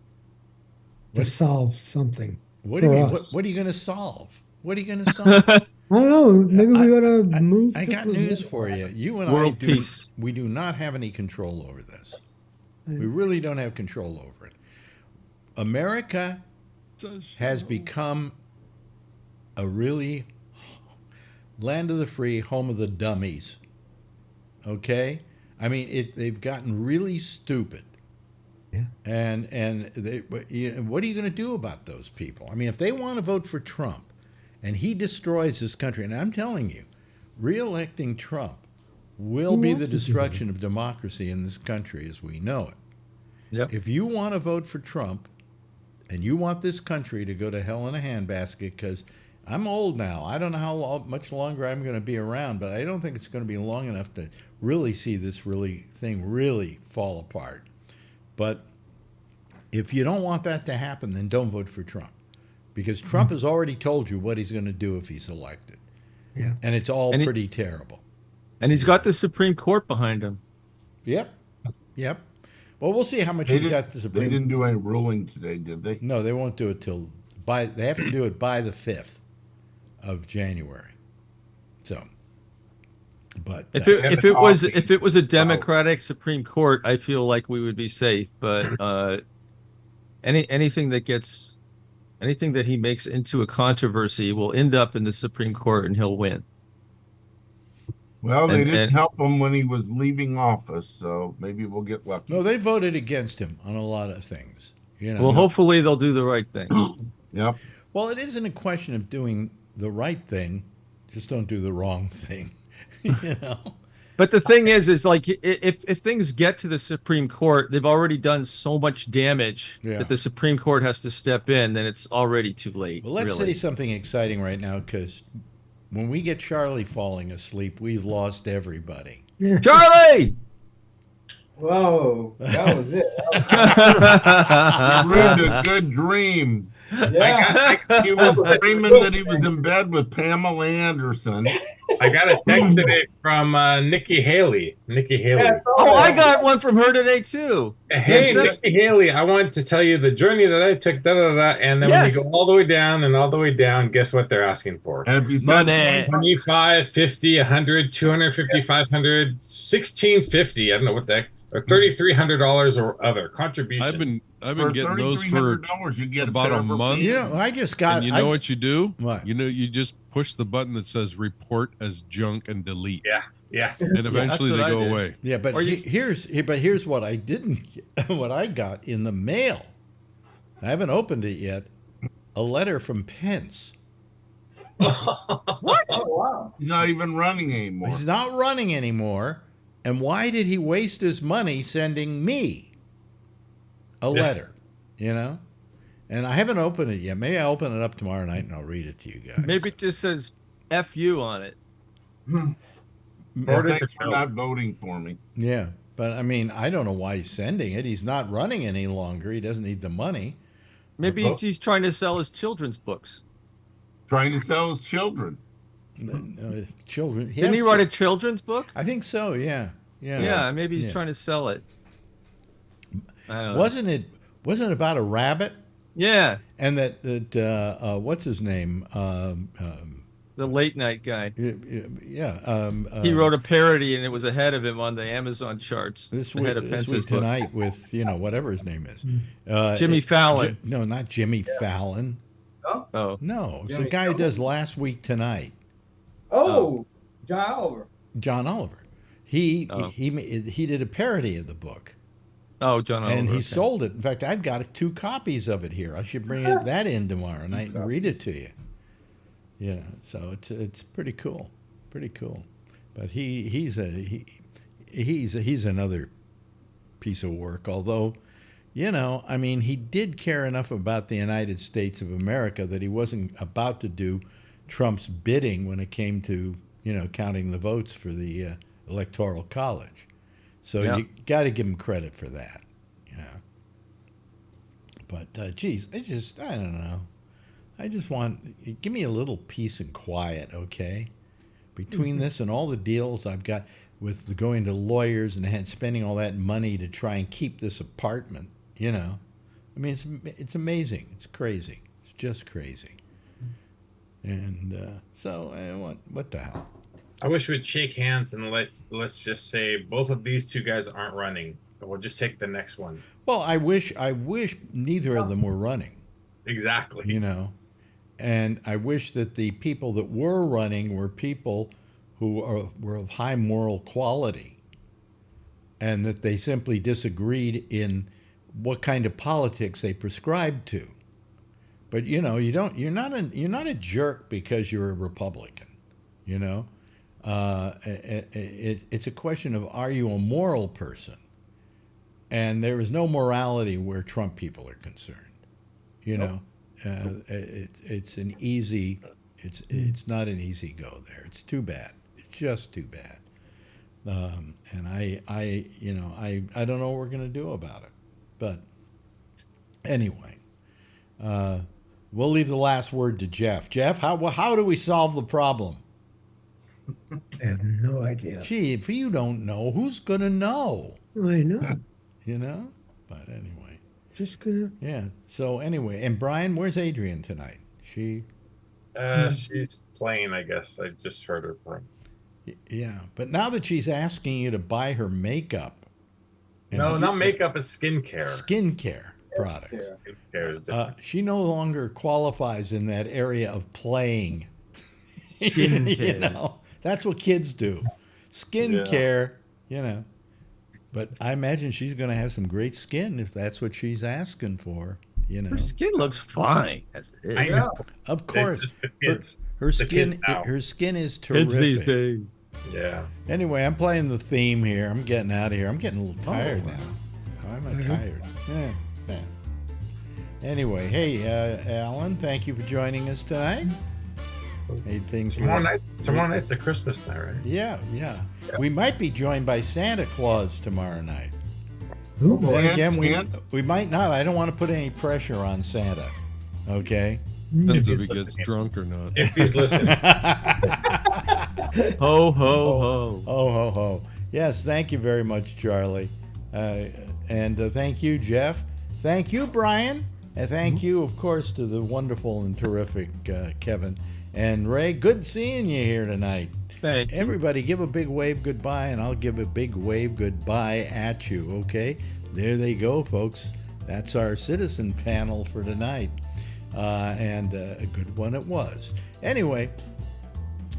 S5: to solve something.
S2: What do you mean? What are you going to solve? What are you going to solve?
S5: I don't know. Maybe we ought to move.
S2: I got news for you. You and
S7: World
S2: I
S7: peace.
S2: We do not have any control over this. We really don't have control over it. America has become a really land of the free, home of the dummies. Okay? I mean, they've gotten really stupid.
S5: Yeah.
S2: And what are you going to do about those people? I mean, if they want to vote for Trump and he destroys this country, and I'm telling you, re-electing Trump will be the destruction of democracy in this country as we know it.
S7: Yep.
S2: If you want to vote for Trump and you want this country to go to hell in a handbasket, because I'm old now. I don't know how much longer I'm going to be around, but I don't think it's going to be long enough to really see this thing really fall apart. But if you don't want that to happen, then don't vote for Trump. Because Trump has already told you what he's going to do if he's elected.
S5: Yeah.
S2: And it's all pretty terrible.
S7: And he's got the Supreme Court behind him.
S2: Yep. Well, we'll see how much he's got the Supreme Court.
S9: They didn't do any ruling today, did they?
S2: No, they won't do it they have to do it by the 5th of January. So, but
S7: if it was a Democratic Supreme Court, I feel like we would be safe. But anything that he makes into a controversy will end up in the Supreme Court, and he'll win.
S9: Well, they didn't help him when he was leaving office, so maybe we'll get lucky.
S2: No, they voted against him on a lot of things.
S7: Well, hopefully they'll do the right thing.
S9: Yep.
S2: Well, it isn't a question of doing the right thing; just don't do the wrong thing.
S7: But the thing is like if things get to the Supreme Court, they've already done so much damage that the Supreme Court has to step in. Then it's already too late.
S2: Well, let's say something exciting right now, because when we get Charlie falling asleep, we've lost everybody.
S5: Yeah.
S7: Charlie!
S6: Whoa, that was it.
S9: You had a good dream.
S6: Yeah.
S9: He was dreaming that he was in bed with Pamela Anderson.
S4: I got a text today from Nikki Haley.
S6: Yeah,
S7: I got one from her today too.
S4: Hey, Nikki Haley, I wanted to tell you the journey that I took, and then when you go all the way down and all the way down, guess what they're asking for?
S9: And if you
S7: Money.
S4: 25, 50, 100, 250, 500, 1650. I don't know what the heck. Or $3,300 or other contribution.
S10: I've been getting those for
S9: you get
S10: about a month.
S2: Yeah, I just got.
S10: And you know what you do?
S2: What?
S10: You just push the button that says "report as junk" and delete.
S4: Yeah.
S10: And eventually they go away.
S2: Yeah, but here's what I didn't. What I got in the mail. I haven't opened it yet. A letter from Pence.
S6: What? Oh, wow.
S9: He's not even running anymore.
S2: He's not running anymore. And why did he waste his money sending me a letter? And I haven't opened it yet. Maybe I'll open it up tomorrow night and I'll read it to you guys.
S7: Maybe it just says F you on it.
S9: Thanks for not voting for me.
S2: Yeah. But I mean, I don't know why he's sending it. He's not running any longer. He doesn't need the money.
S7: Maybe he's trying to sell his children's books.
S9: Trying to sell his children.
S2: Children.
S7: Didn't he write a children's book?
S2: I think so. Yeah.
S7: Yeah. Maybe he's trying to sell it.
S2: Wasn't it about a rabbit?
S7: Yeah.
S2: And that what's his name?
S7: The late night guy.
S2: Yeah.
S7: He wrote a parody, and it was ahead of him on the Amazon charts.
S2: This week tonight with whatever his name is.
S7: Jimmy Fallon.
S2: No, not Jimmy Fallon.
S6: Oh.
S2: No, it's the guy who does Last Week Tonight.
S6: Oh, John Oliver.
S2: John Oliver. He did a parody of the book.
S7: Oh, John Oliver.
S2: And he sold it. In fact, I've got 2 copies of it here. I should bring that in tomorrow night and read it to you. So it's pretty cool, But he's another piece of work. Although, I mean, he did care enough about the United States of America that he wasn't about to do Trump's bidding when it came to counting the votes for the Electoral College. So you got to give him credit for that. But geez, I don't know. I just give me a little peace and quiet, okay? Between this and all the deals I've got with going to lawyers and spending all that money to try and keep this apartment, I mean, it's amazing. It's crazy. It's just crazy. And so what the hell?
S4: I wish we'd shake hands and let's just say both of these 2 guys aren't running. We'll just take the next one.
S2: Well, I wish neither of them were running.
S4: Exactly.
S2: And I wish that the people that were running were people who were of high moral quality, and that they simply disagreed in what kind of politics they prescribed to. But you're not a jerk because you're a Republican. It's a question of, are you a moral person? And there is no morality where Trump people are concerned. It's not an easy go there. It's too bad. It's just too bad. And I don't know what we're going to do about it. But anyway, we'll leave the last word to Jeff. Jeff, how do we solve the problem?
S5: I have no idea.
S2: Gee, if you don't know, who's going to know?
S5: I know.
S2: But anyway.
S5: Just gonna.
S2: Yeah. So anyway, and Brian, where's Adrian tonight? She's
S4: playing, I guess. I just heard her playing.
S2: Yeah, but now that she's asking you to buy her makeup.
S4: No, not makeup, it's skincare.
S2: Skincare products.
S4: Skincare is different.
S2: She no longer qualifies in that area of playing.
S7: Skincare.
S2: That's what kids do. Skincare, But I imagine she's going to have some great skin if that's what she's asking for.
S7: Her skin looks fine as it is.
S4: I know.
S2: Of course, her skin is terrific.
S7: Kids these days.
S4: Yeah.
S2: Anyway, I'm playing the theme here. I'm getting out of here. I'm getting a little tired now. Why am I tired? Yeah. Anyway, hey, Alan, thank you for joining us tonight.
S4: Tomorrow night's the Christmas night, right?
S2: Yeah. We might be joined by Santa Claus tomorrow night.
S5: Ooh,
S2: then again, we might not. I don't want to put any pressure on Santa. Okay?
S10: Depends if he gets drunk or not.
S4: If he's listening.
S7: Ho, ho, ho.
S2: Ho, ho, ho. Yes, thank you very much, Charlie. And thank you, Jeff. Thank you, Brian. And thank you, of course, to the wonderful and terrific Kevin. And Ray, good seeing you here tonight.
S7: Thank you.
S2: Everybody give a big wave goodbye, and I'll give a big wave goodbye at you, okay? There they go, folks. That's our citizen panel for tonight. And a good one it was. Anyway,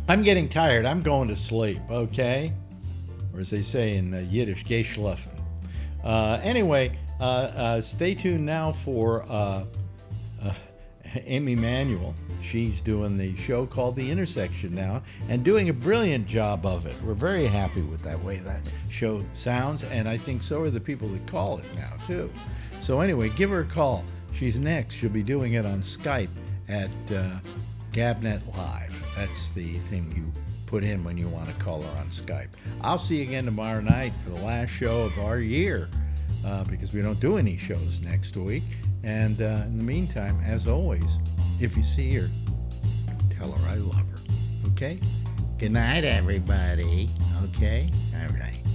S2: I'm getting tired. I'm going to sleep, okay? Or as they say in Yiddish, geh schlafen. Anyway, stay tuned now for Amy Manuel. She's doing the show called The Intersection now and doing a brilliant job of it. We're very happy with that way that show sounds, and I think so are the people that call it now, too. So anyway, give her a call. She's next. She'll be doing it on Skype at Gabnet Live. That's the thing you put in when you want to call her on Skype. I'll see you again tomorrow night for the last show of our year because we don't do any shows next week. And in the meantime, as always, if you see her, tell her I love her. Okay. Good night, everybody. Okay. All right.